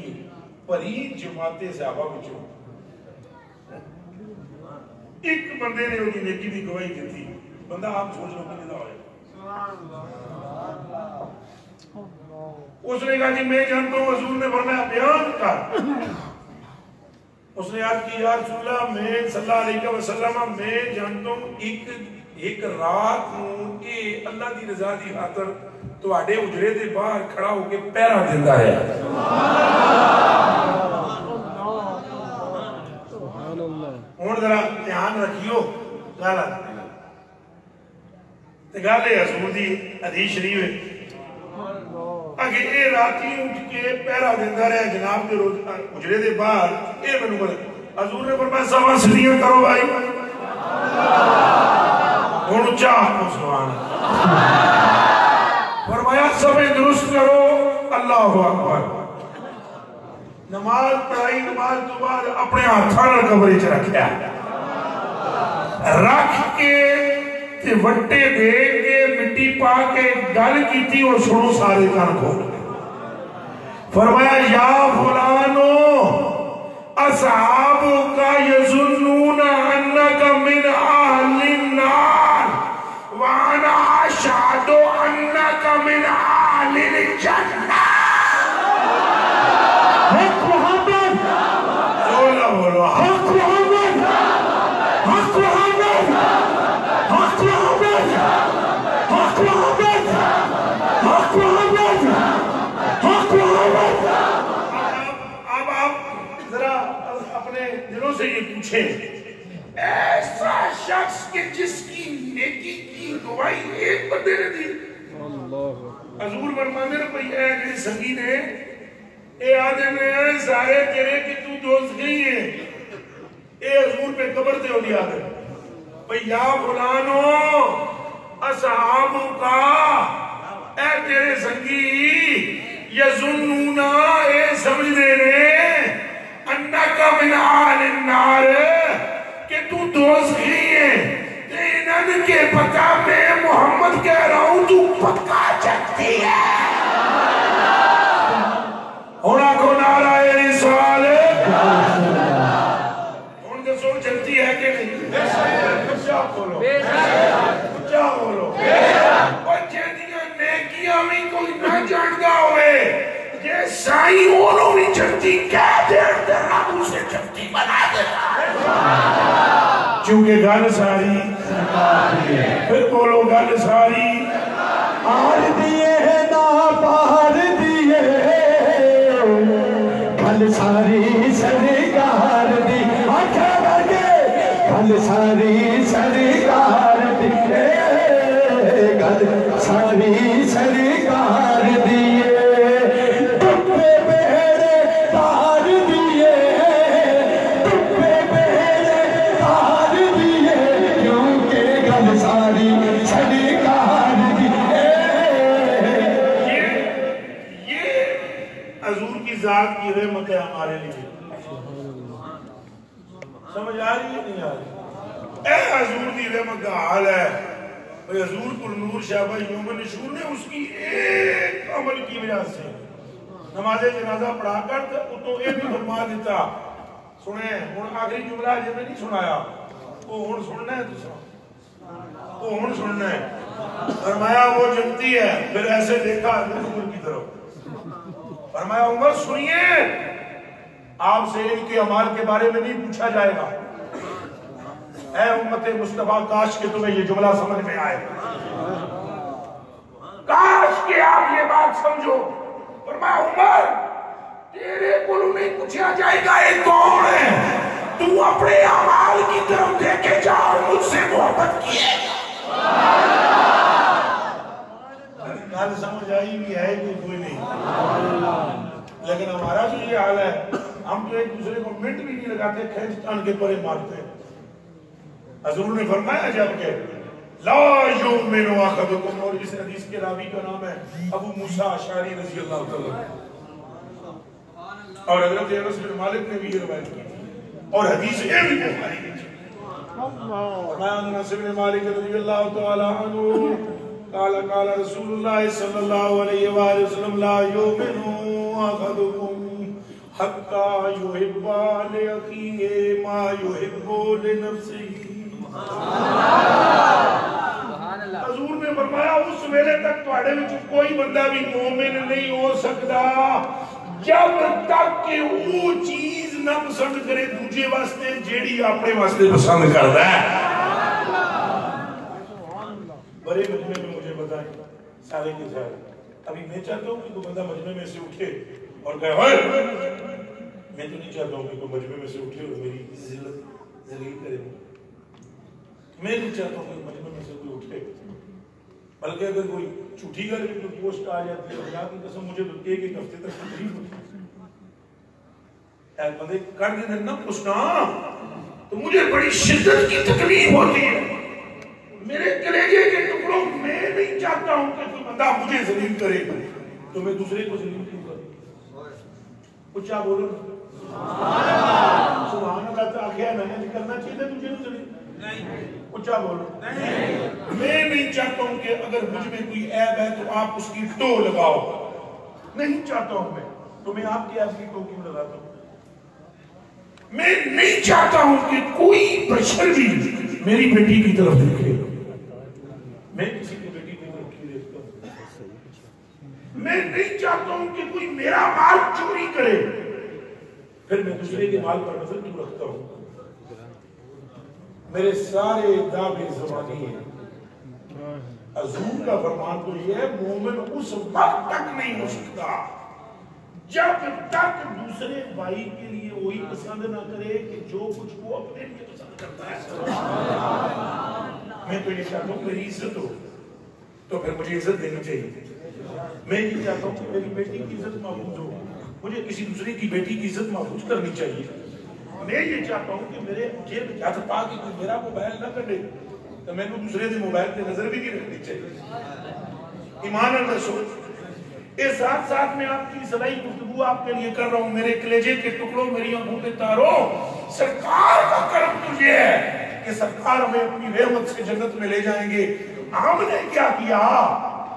پری جماعت صحابہ بچوں ایک بندے نے وہ نیکی دی گواہی دی تھی. بندہ آپ سوچ لو کہ ہوئے اس نے کہا کہ میں جانتا ہوں. حضور نے فرمایا بیان کر. اس نے یاد کی یا رسول اللہ میں صلی اللہ علیہ وسلم میں جانتا ہوں ایک رات نوں کہ اللہ دی رضا دی خاطر تواڈے اجرے دے باہر کھڑا ہو کے پہرا دیندا ہے. ہن ذرا دھیان رکھیو گل تے گل ہے حضور دی حدیث شریف ہے اگے اے راتی اٹھ کے پہرا دیندا رہے جناب دے اجرے دے باہر. اے مینوں بول حضور نے فرمایا سوا سلیاں کرو بھائی. ہن اچا سبحان اللہ فرمایا سب درست کرو اللہ اکبر. نماز پڑھائی نماز تو بعد اپنے ہاتھاں نال کمرے چ رکھیا رکھ کے تے وٹے دے کے مٹی پا کے گل کیتی اور سنو سارے کان کھول کے فرمایا یا فلانو اصحابک یظنون انک من اہل النار وانا اشہد انک من اہل الجنہ. حق محمد بولو بولو حق محمد حق محمد حق محمد حق محمد حق محمد حق محمد. اب آپ ذرا اپنے دلوں سے یہ پوچھیں ایسا شخص کہ جس کی نیکی کی گواہی ایک بندے نے دی. حضور فرماتے ہیں بھئی اے جڑے سنگی نے اے آدم نے سارے تیرے کہ تو دوست گئی ہے. اے حضور پہ قبر تے ہو دیا آدم بھئی یا فلانو اصحابو کا اے تیرے سنگی یظنون اے سمجھ دے رہے انکا من آل النار کہ تو دوست گئی ہے. انہوں کے پتا میں محمد کہہ رہا ہوں تو پکا چکتی ہے. ہونا کو نعرہ رسال ان کے سو چلتی ہے کہ نہیں؟ کچھا بولو کچھا بولو اور جہدیاں نیکیاں بھی کوئی نہ جاندہ ہوئے یہ سائی انہوں بھی چلتی کہہ دیر در رب اسے چلتی بنا دیتا ہے. چونکہ گل ساری پھر بولو گل ساری آر دیے نا پار دیے گل ساری سرکار دی آنکھیں بھرگے گل ساری سرکار دی گل ساری سرکار دیے ڈبے بیڑے تار دیے ڈبے بیڑے تار دیے کیونکہ گل ساری سرکار دیے یہ حضور کی ذات کی رحمت ہے ہمارے لیے سمجھ آ رہی ہے نہیں آ رہی اے حضور کی رحمت کا حال ہے حضور پر نور شعبہ یوم نشور نے اس کی ایک عمل کی وجہ سے نماز جنازہ پڑھا کر تو ایک بھی فرما دیتا سنیں ہن آخری جملہ جب میں نہیں سنایا وہ ہن سننا ہے دوسرا وہ ہن سننا ہے فرمایا وہ جنتی ہے پھر ایسے دیکھا عمر کی طرف فرمایا عمر سنیے آپ سے ان کے اعمال کے بارے میں نہیں پوچھا جائے گا اے امت مصطفیٰ کاش کہ تمہیں یہ جملہ سمجھ میں آئے کاش کہ آپ یہ بات سمجھو فرمایا عمر تیرے کو نہیں پوچھا جائے گا یہ کون ہے تو اپنے اعمال کی طرف دیکھے جا اور مجھ سے محبت کیے گل سمجھ آئی بھی ہے کہ کوئی نہیں لیکن ہمارا جو یہ حال ہے ہم تو ایک دوسرے کو منٹ بھی نہیں لگاتے کھینچ تان کے پرے مارتے ہیں حضور نے فرمایا جب کہ لا یؤمن احدکم اور اس حدیث کے راوی کا نام ہے ابو موسیٰ اشعری رضی اللہ تعالیٰ اور حضرت انس بن مالک نے بھی یہ روایت کی اور حدیث یہ بھی بخاری کی فرمایا انس بن مالک رضی اللہ تعالیٰ عنہ قال قال رسول اللہ صلی اللہ علیہ وآلہ وسلم لا یؤمن احدکم حتی یحب لأخیہ ما یحب لنفسہ حضور نے فرمایا اس ویلے تک تواڈے وچ کوئی بندہ بھی مومن نہیں ہو سکتا جب تک کہ وہ چیز نہ پسند کرے دوجے واسطے جیڑی اپنے واسطے پسند کرتا ہے بڑے مجمع میں مجھے بتائیں سارے کے سارے ابھی میں چاہتا ہوں کہ کوئی بندہ مجمع میں سے اٹھے اور کہے ہوئے میں تو نہیں چاہتا ہوں کہ کوئی مجمع میں سے اٹھے اور میری ذلت ذلیل کرے میں نہیں چاہتا ہوں کہ مجمع میں سے کوئی اٹھے بلکہ اگر کوئی چھوٹی گل میں کوئی پوسٹ آ جاتی ہے اللہ کی قسم مجھے تو ایک ہفتے تک تکلیف ہوتی ہے بندے کر دیں نہ پوچھنا تو مجھے بڑی شدت کی تکلیف ہوتی ہے میرے کلیجے کے ٹکڑوں میں نہیں چاہتا ہوں کہ کوئی بندہ مجھے ذلیل کرے تو میں دوسرے کو ذلیل کیوں کروں کچھ آپ بولو سبحان اللہ تو آخیا میں نے کرنا چاہیے تھا تجھے ذلیل اچھا بولو میں نہیں چاہتا ہوں کہ اگر مجھ میں کوئی عیب ہے تو آپ اس کی ٹو لگاؤ نہیں چاہتا ہوں میں تو میں آپ کی عیب کی ٹو کیوں لگاتا ہوں میں نہیں چاہتا ہوں کہ کوئی بشر بھی میری بیٹی کی طرف دیکھے میں کسی کی بیٹی کی طرف کیوں دیکھتا ہوں میں نہیں چاہتا ہوں کہ کوئی میرا مال چوری کرے پھر میں دوسرے کے مال پر نظر کیوں رکھتا ہوں میرے سارے دعوے زبانی ہیں حضور کا فرمان تو یہ ہے مومن اس وقت تک نہیں ہو سکتا جب تک دوسرے بھائی کے لیے وہی پسند نہ کرے کہ جو کچھ وہ اپنے لیے پسند کرتا ہے میں تو یہ چاہتا ہوں میری عزت ہو تو پھر مجھے عزت دینی چاہیے میں یہ چاہتا ہوں کہ میری بیٹی کی عزت محفوظ ہو مجھے کسی دوسرے کی بیٹی کی عزت محفوظ کرنی چاہیے میں یہ چاہتا ہوں کہ میرے جیب میں جاتا پا کہ کوئی میرا موبائل نہ کرے تو میں کو دوسرے دے موبائل پہ نظر بھی نہیں رکھنی چاہیے ایمان اللہ سوچ اس ساتھ ساتھ میں آپ کی صلاحی گفتگو آپ کے لیے کر رہا ہوں میرے کلیجے کے ٹکڑوں میری آنکھوں کے تاروں سرکار کا کرم تو یہ ہے کہ سرکار ہمیں اپنی رحمت سے جنت میں لے جائیں گے ہم نے کیا کیا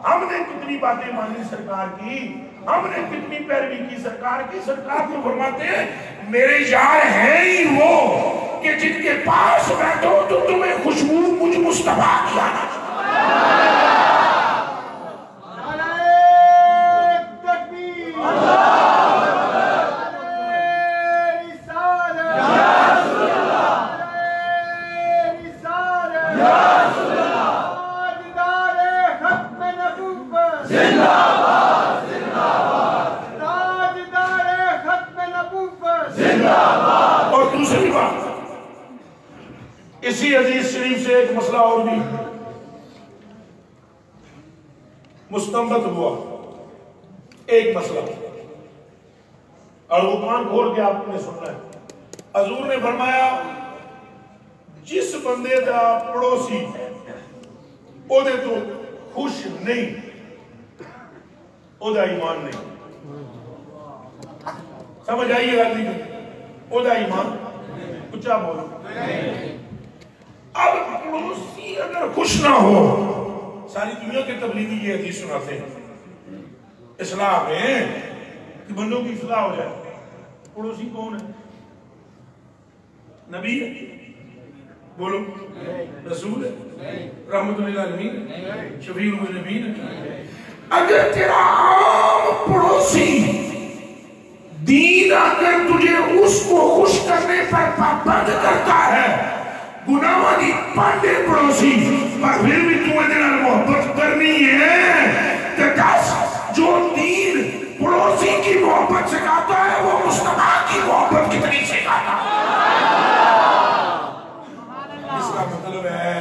ہم نے کتنی باتیں مانی سرکار کی ہم نے کتنی پیروی کی سرکار کی سرکار کو فرماتے ہیں میرے یار ہیں ہی وہ کہ جن کے پاس بیٹھو تو تمہیں خوشبو مجھ مصطفیٰ کی آنا مسئلہ اور بھی مستنبط ہوا، ایک مسئلہ، اور وہ کان کھول کے آپ نے سننا ہے۔ حضور نے فرمایا جس بندے دا پڑوسی او دے تو خوش نہیں، او دا ایمان نہیں۔ سمجھ آئیے گا نہیں؟ او دا ایمان اچھا بولو۔ اب پڑوسی اگر خوش نہ ہو، ساری دنیا کے تبلیغی یہ حدیث سناتے ہیں اصلاح میں کہ بندوں کی اصلاح ہو جائے۔ پڑوسی کون ہے؟ نبی ہے؟ بولو، رسول ہے، رحمت للعالمین، شفیع المذنبین۔ اگر تیرا عام پڑوسی دین اگر تجھے اس کو خوش کرنے پر پابند کرتا ہے، گناہ دی پانڈے پڑوسی، پر پھر بھی تمہیں دینا محبت کرنی ہے، تو دس جو دین پڑوسی کی محبت سکھاتا ہے وہ مصطفیٰ کی محبت کتنی سکھاتا ہے۔ اس کا مطلب ہے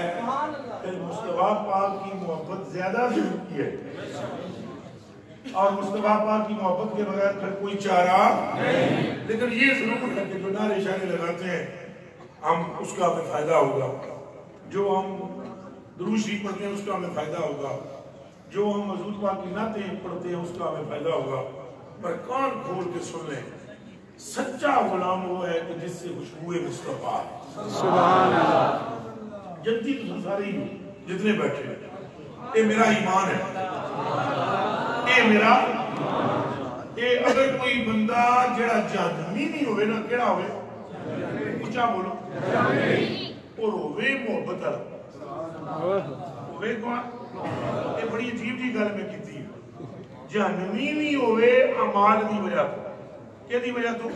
کہ مصطفیٰ پاک کی محبت زیادہ ضروری ہے، اور مصطفیٰ پاک کی محبت کے بغیر پھر کوئی چارہ نہیں۔ لیکن یہ ضرور ہے کہ جو نعرے شانے لگاتے ہیں ہم اس کا ہمیں فائدہ ہوگا، جو ہم درود شریف پڑھتے ہیں اس کا ہمیں فائدہ ہوگا، جو ہم حضور پاک کی نعتیں پڑھتے ہیں اس کا ہمیں فائدہ ہوگا، پر کان کھول کے سن لیں، سچا غلام وہ ہے کہ جس سے خوشبو مصطفیٰ۔ سبحان اللہ۔ جنتی تو سارے ہی جتنے بیٹھے ہیں، اے میرا ایمان ہے، اے میرا، اے اگر کوئی بندہ جڑا جہنمی نہیں ہوئے نا، کیڑا ہوئے؟ اچھا بولو، اور ہوئے محبت ہوئے کون؟ یہ بڑی عجیب جی گل میں کیتی ہے، جہنمی نہیں ہوئے اعمال دی وجہ تو، کیا دی وجہ تو؟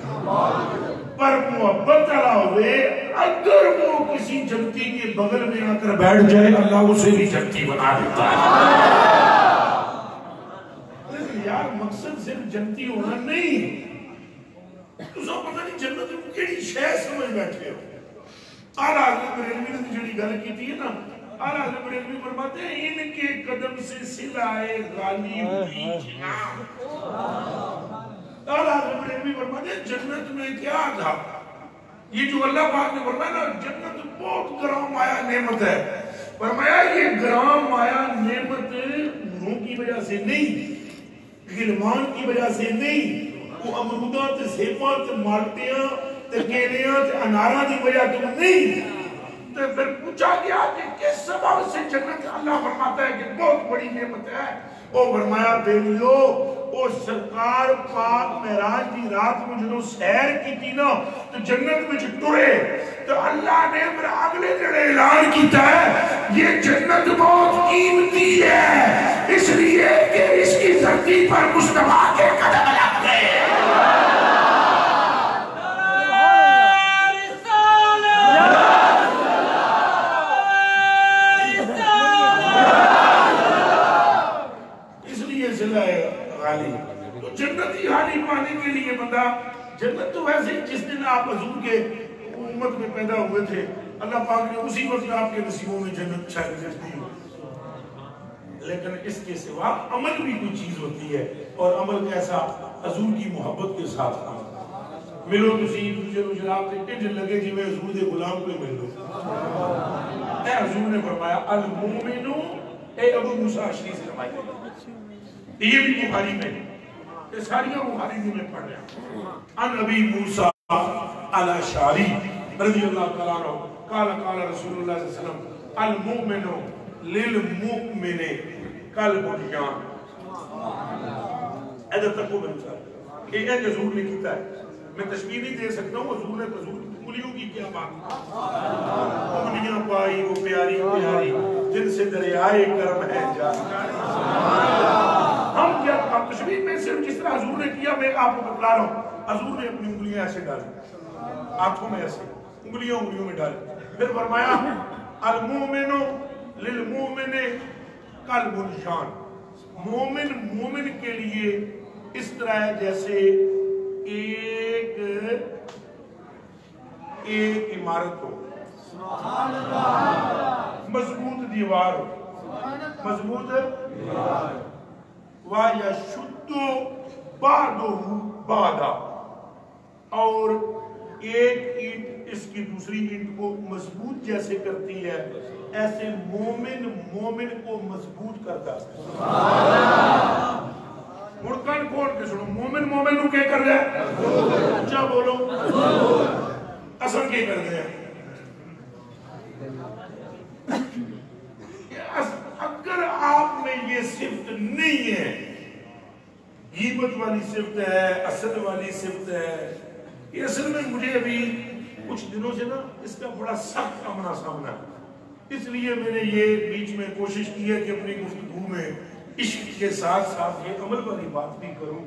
پر محبت والا ہوئے، اگر وہ کسی جنتی کے بغل میں آ کر بیٹھ جائے اللہ اسے بھی جنتی بنا دیتا ہے۔ یار مقصد صرف جنتی ہونا نہیں، تو سب پتہ نہیں جنت میں کیڑی شے سمجھ بیٹھے ہو۔ اعلیٰ حضرت بریلوی نے جڑی گل کی تھی نا، اعلیٰ حضرت بریلوی فرماتے ہیں ان کے قدم سے صلائے غالی ہوئی جناب۔ اعلیٰ حضرت بریلوی فرماتے ہیں جنت میں کیا تھا؟ یہ جو اللہ پاک نے فرمایا نا جنت بہت گرام آیا نعمت ہے، فرمایا یہ گرام آیا نعمت نوروں کی وجہ سے نہیں، غلمان کی وجہ سے نہیں، وہ امروداں تے سیباں تے مالٹیاں تے کیلیاں تے اناراں دی وجہ تو نہیں۔ تو پھر پوچھا گیا کہ کس سبب سے جنت اللہ فرماتا ہے کہ بہت بڑی نعمت ہے؟ وہ فرمایا بیلیو وہ سرکار پاک معراج دی رات میں جنہوں سیر کی تھی نا تو جنت میں جو ٹرے تو اللہ نے پھر اگلے دن اعلان کیتا ہے یہ جنت بہت قیمتی ہے اس لیے کہ اس کی دھرتی پر مصطفیٰ کے قدم لگ گئے۔ تو جنتی حالی پانے کے لیے بندہ جنت تو ویسے جس دن آپ حضور کے امت میں پیدا ہوئے تھے اللہ پاک نے اسی وقت آپ کے نصیبوں میں جنت شاید رکھ دی، لیکن اس کے سوا عمل بھی کوئی چیز ہوتی ہے، اور عمل کیسا؟ حضور کی محبت کے ساتھ عمل۔ ملو تسی دوسرے کو جناب کے انج لگے جی میں حضور دے غلام کو مل لو۔ اے حضور نے فرمایا المومنو، اے ابو موسیٰ اشعری سے روایت یہ بھی بخاری میں یہ ساریاں بخاری میں پڑھ رہے ہیں۔ ان ابی موسیٰ الاشعری رضی اللہ تعالیٰ عنہ قال قال رسول اللہ صلی اللہ علیہ وسلم المؤمن للمؤمن کالبنیان۔ ادھر تک وہ بنتا ہے کہ حضور نے کیتا ہے، میں تشبیہ نہیں دے سکتا ہوں، حضور نے حضور انگلیوں کی کیا بات، انگلیاں پائی وہ پیاری پیاری جن سے دریائے کرم ہے جانکاری۔ ہم کیا تشبیہ میں صرف جس طرح حضور نے کیا میں آپ کو بتلا رہا ہوں، حضور نے اپنی انگلیاں ایسے ڈالی آنکھوں میں ایسے انگلیوں میں ڈالی، پھر فرمایا المومن للمومن کالبنیان، مومن مومن کے لیے اس طرح ہے جیسے ایک عمارت ہو۔ مضبوط دیوار ہو، مضبوط دیوار، وَيَشُدُّ بَعْضُهُ بَعْضًا، اور ایک اینٹ اس کی دوسری اینٹ کو مضبوط جیسے کرتی ہے ایسے مومن مومن کو مضبوط کرتا ہے۔ مڑکن کھول کے سنو، مومن مومن کو کیا کر رہا ہے؟ اچھا بولو، اصل کیا کر رہے ہیں؟ اگر آپ میں یہ صفت نہیں ہے، غیبت والی صفت ہے، حسد والی صفت ہے، یہ اصل میں مجھے ابھی کچھ دنوں سے نا اس کا بڑا سخت آمنا سامنا ہے، اس لیے میں نے یہ بیچ میں کوشش کی ہے کہ اپنی گفتگو میں عشق کے ساتھ ساتھ یہ عمل والی بات بھی کروں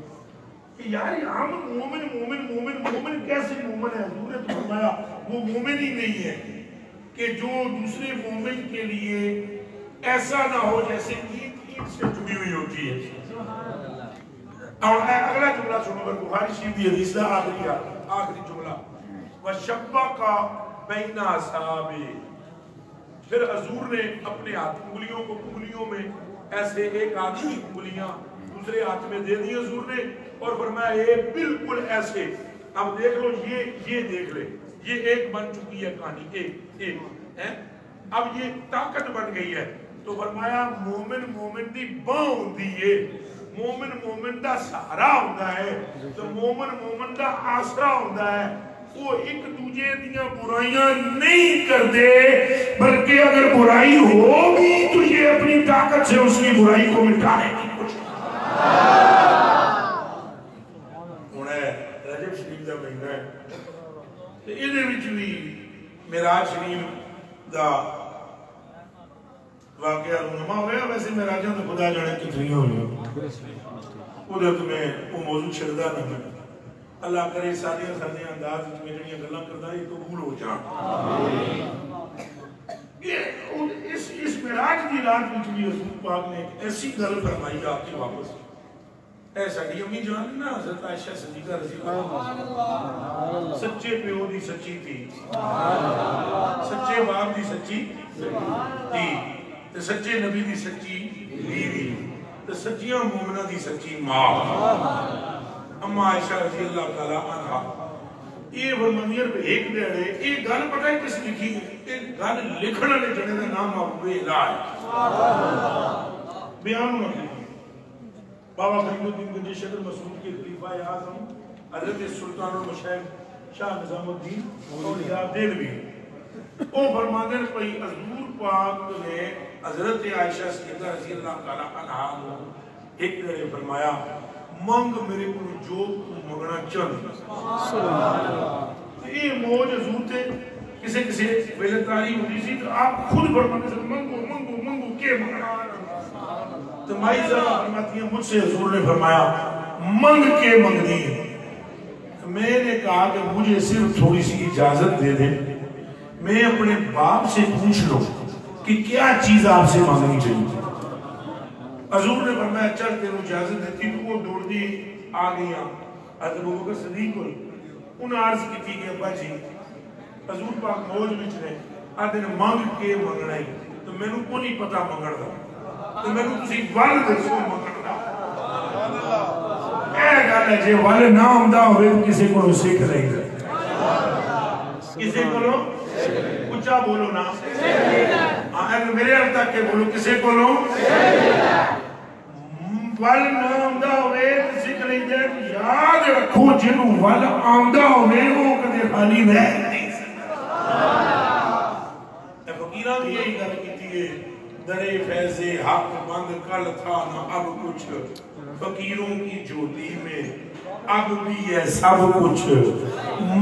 کہ یار ہم مومن مومن مومن مومن کیسے مومن ہے؟ حضور نے تو فرمایا وہ مومن ہی نہیں ہے کہ جو دوسرے مومن کے لیے ایسا نہ ہو جیسے اینٹ سے جڑی ہوئی ہوتی ہے۔ اور اگلا جملہ سنو، بخاری شریف کی حدیث کا آخری جملہ، وَشَبَّكَ بَيْنَ أَصْحَابِهِ، پھر حضور نے اپنے ہاتھ انگلیوں کو انگلیوں میں ایسے ایک ہاتھ کی انگلیاں دوسرے ہاتھ میں دے دی حضور نے اور فرمایا اے بالکل ایسے، اب دیکھ لو یہ دیکھ لے، یہ ایک بن چکی ہے کہانی، ایک اب یہ طاقت بن گئی ہے، تو فرمایا مومن مومن دی باں ہوندی ہے، مومن مومن دا سہارا ہوتا ہے، تو مومن مومن دا آسرا ہوتا ہے، وہ ایک دوجے دیاں برائیاں نہیں کر دے بلکہ اگر برائی ہوگی تو یہ اپنی طاقت سے اس کی برائی کو مٹانے کی کوشش۔ انہیں رجب شریف دا مہینہ ہے، تو ادھے وچ بھی معراج شریف دا واقعہ رونما ہویا، ویسے معراجاں تو خدا جانے کتنی ہوئی ادھر تمہیں وہ موضوع چھڑدا نہ میں اللہ کرے سادیاں انداز میں جڑیاں گلاں کردا یہ قبول ہو جان۔ اس معراج کی رات وچ بھی رسول پاک نے ایک ایسی گل فرمائی آپ کی واپس، اے ساڈی امی جان نا حضرت عائشہ صدیقہ رضی اللہ سچے پیو دی سچی تھی، سچے باپ دی سچی تھی، تے سچے نبی دی سچی بیوی، تے سچیاں مومنہ دی سچی ماں اما عائشہ رضی اللہ تعالیٰ عنہ۔ یہ فرمانیار پہ ایک دیڑے ایک گل پتہ ہے کس لکھی ہے؟ ایک گل لکھنا لے جنے دا نام محبوب الہ ہے، بیان ہونا لکھی بابا فرید الدین گنجی شکر مسعود کے خلیفہ اعظم حضرت سلطان المشاہد شاہ نظام الدین اولیاء دہلوی، وہ فرماتے ہیں پئی حضور پاک نے حضرت عائشہ صدیقہ رضی اللہ تعالیٰ عنہ ایک دیڑے فرمایا منگ میرے کو جو مگنا چل۔ یہ موج حضور تھے، کسی ویلتاری ہوتی سی تو آپ خود فرماتے ہیں منگو منگو منگو کے مگنا، تو مائی ذرا فرماتی ہیں مجھ سے حضور نے فرمایا منگ کے منگنی ہے، میں نے کہا کہ مجھے صرف تھوڑی سی اجازت دے دیں، میں اپنے باپ سے پوچھ لوں کہ کیا چیز آپ سے مانگنی چاہیے۔ حضور نے فرمایا چل تیرے اجازت دیتی، تو وہ دوڑ دی آ گیا حضرت ابوبکر صدیق کو، انہیں عرض کی تھی کہ ابا جی حضور پاک موج وچ نے آدھے نے مانگ کے منگنا ہی، تو میں نے کو نہیں پتا منگڑ دا، تو میں نے تسی ول دسو منگڑ دا، اے گل ہے جے ول نہ ہوندا ہوئے کسی کو سکھ نہیں دے، کسی کو اچھا بولو نا، میرے اب تک کے بولو کسی کو ول نہ آمدہ ہوئے کسی کو نہیں دے، یاد رکھو جنہوں ول آمدہ ہوئے وہ کدے خالی رہ نہیں سکتا۔ فقیرہ بھی یہی گل کیتی ہے، درے فیض حق بند کل تھا نہ اب کچھ، فقیروں کی جھولی میں اب بھی ہے سب کچھ،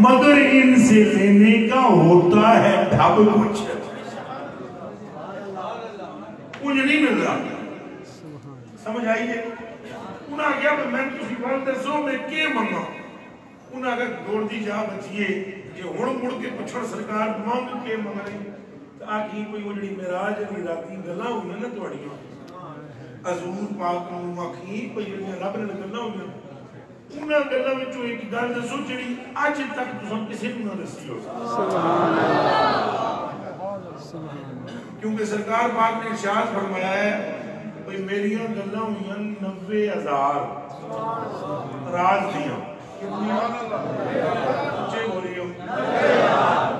مگر ان سے لینے کا ہوتا ہے ڈھب کچھ، کچھ نہیں مل رہا۔ سمجھ آئیے انہاں کیا میں تسی بال دسو میں کیا منگا، انہاں اگر دوڑ دی جا بچیے کہ ہڑ مڑ کے پچھڑ سرکار مانگ کے منگ رہی، تو آکھی کوئی وہ جڑی معراج علی راتی گلاں ہوئی نا تواڈیاں حضور پاک نوں آکھی کوئی جڑیاں رب نے گلاں ہوئی، انہاں گلاں وچوں ایک گل دسو جڑی اج تک تساں کسے نوں نہ دسی ہو۔ کیونکہ سرکار پاک نے ارشاد فرمایا ہے بھئی میریاں گلاں ہوئیاں 90,000 راز دیاں اچھے ہو رہی ہو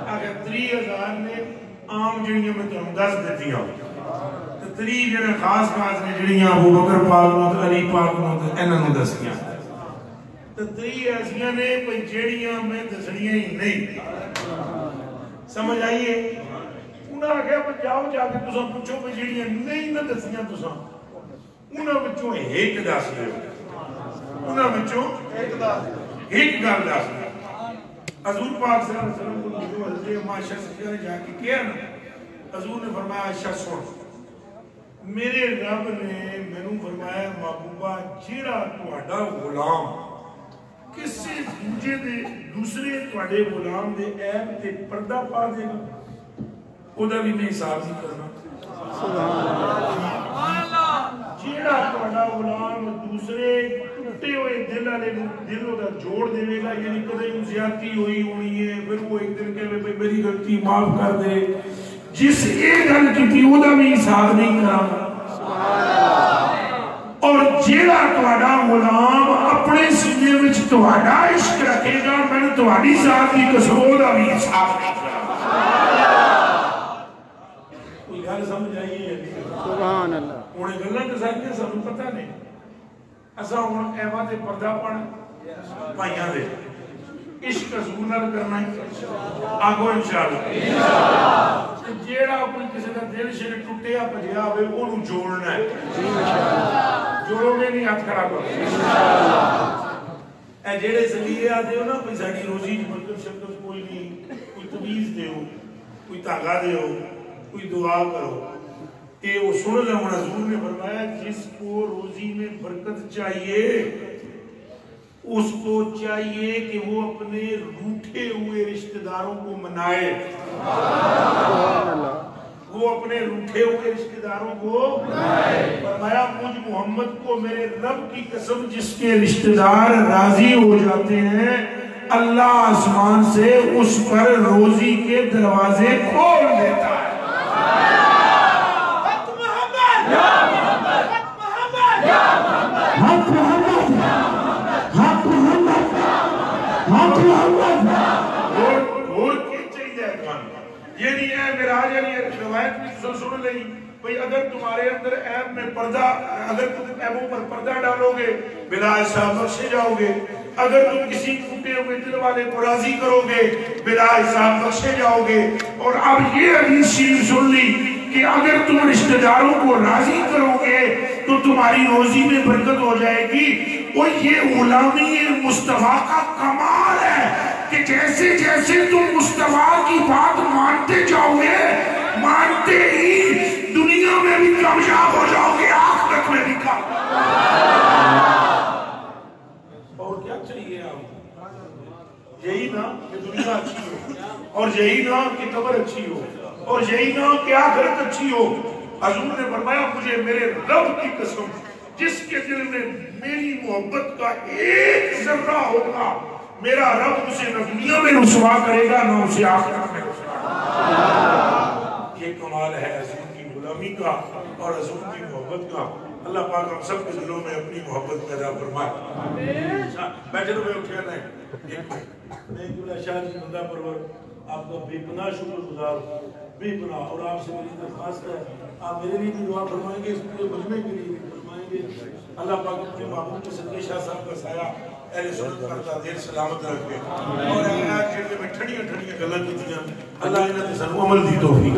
اگر 30,000 نے عام جڑیاں میں تو ہم 10 دیتیاں 30 جڑے خاص نے جڑیاں ابو بکر پاک نو تے علی پاک نو تے انہاں نو دسیاں تے 30 ایسیاں نے کوئی جڑیاں میں دسنیاں ہی نہیں سمجھ آئیے انہاں آگیا جاؤ جا کے تساں پوچھو کہ جڑیاں نہیں نہ دسیاں تساں انہاں وچوں ایک دس دیو انہاں وچوں ایک گل دس حضور پاک صلی اللہ علیہ وسلم کو جو حضرت اماں عائشہ صدیقہ نے جا کے کیا نا حضور نے فرمایا عائشہ سن میرے رب نے مینوں فرمایا محبوبہ جیڑا تہاڈا غلام کسی دوسرے تہاڈے غلام دے عیب تے پردہ پا دے گا اودا بھی میں حساب نہیں کرنا جیڑا تہاڈا غلام دوسرے ٹوٹے ہوئے دل والے دل دا جوڑ دے گا یعنی کدے زیادتی ہوئی ہونی ہے پھر وہ ایک دن کہے بھئی میری غلطی معاف کر دے جس ایک گل کی اودا بھی حساب نہیں کراں اور جیڑا تہاڈا غلام اپنے سینے وچ تہاڈا عشق رکھے گا میں تہاڈی ذات دی قسم دا بھی حساب نہیں کراں کوئی گل سمجھ آئی ہے سبحان اللہ ہن گلاں تے ساڈیاں سانوں پتہ نہیں اساں ہن ایواں تے پردہ پڑ پائیاں دے عشق حضور نال کرنا ہے آگو انشاءاللہ جیڑا کوئی کسی کا دل شر ٹوٹیا بھجیا ہوئے انہوں جوڑنا ہے جوڑو گے نہیں ہاتھ کھڑا کرو اے جیڑے سلیے آتے ہو نا کوئی ساڑی روزی برکت شکت کوئی نہیں کوئی تمیز دے ہو کوئی تاغا دے ہو کوئی دعا کرو کہ وہ سن لے ہوں حضور نے فرمایا جس کو روزی میں برکت چاہیے اس کو چاہیے کہ وہ اپنے روٹھے ہوئے رشتہ داروں کو منائے وہ اپنے روٹھے ہوئے رشتہ داروں کو فرمایا مجھ محمد کو میرے رب کی قسم جس کے رشتہ دار راضی ہو جاتے ہیں اللہ آسمان سے اس پر روزی کے دروازے کھول دیتا ہے یہ نہیں ہے میراج علی روایت میں سن لئی بھئی اگر تمہارے اندر عیب میں پردہ اگر تم عیبوں پر پردہ ڈالو گے بلا حساب بخشے جاؤ گے اگر تم کسی ٹوٹے ہوئے دل والے کو راضی کرو گے بلا حساب بخشے جاؤ گے اور اب یہ حدیث شریف سن لی کہ اگر تم رشتہ داروں کو راضی کرو گے تو تمہاری روزی میں برکت ہو جائے گی اور یہ غلامی مصطفیٰ کا کمال ہے کہ جیسے جیسے تم مصطفیٰ کی بات مانتے جاؤ گے مانتے ہی دنیا میں بھی کامیاب ہو جاؤ گے آخرت میں بھی اور کیا چاہیے آپ یہی نا کہ دنیا اچھی ہو اور یہی نا کہ قبر اچھی ہو اور یہی نا کہ آخرت اچھی ہو حضور نے فرمایا مجھے میرے رب کی قسم جس کے دل میں میری محبت کا ایک ذرہ ہوگا میرا رب اسے نہ دنیا میں رسوا کرے گا نہ اسے آخرت میں رسوا کرے گا یہ کمال ہے حضور کی غلامی کا اور حضور کی محبت کا اللہ پاک ہم سب کے دلوں میں اپنی محبت پیدا فرمائے بیٹھے تو میں اٹھے نہیں کیوں شاہ جی بندہ پرور آپ کا بے پناہ شکر گزار بے پناہ اور آپ سے میری درخواست ہے آپ میرے لیے بھی دعا فرمائیں گے اس پورے مجمع کے لیے فرمائیں گے اللہ پاک اپنے محبوب کے صدقے شاہ صاحب کا سایہ اہل سنت پر تعدیر سلامت رکھے اور آیات جڑے میں ٹھڑیاں ٹھڑیاں گلاں کیتیاں اللہ انہاں تے سانوں عمل دی توفیق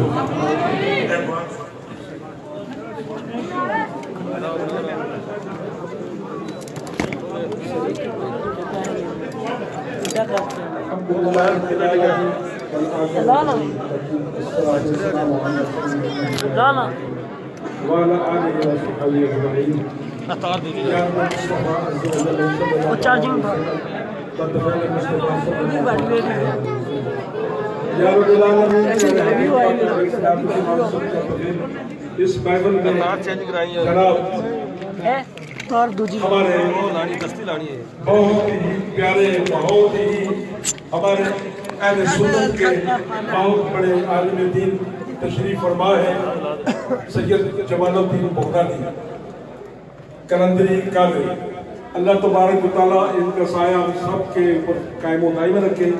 وعلى آله وصحبه أجمعين. اس بائبل میں جناب ہمارے بہت ہی پیارے بہت ہی ہمارے اہل سنت کے بہت بڑے عالم دین تشریف فرما ہے سید جمال الدین بغدادی کلندری قادری. اللہ تبارک و تعالیٰ ان کا سایہ ہم سب کے اوپر قائم و دائم رکھے.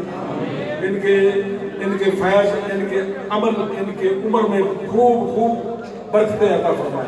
ان کے فیض، ان کے عمل، ان کے عمر میں خوب برکتیں عطا فرمائے.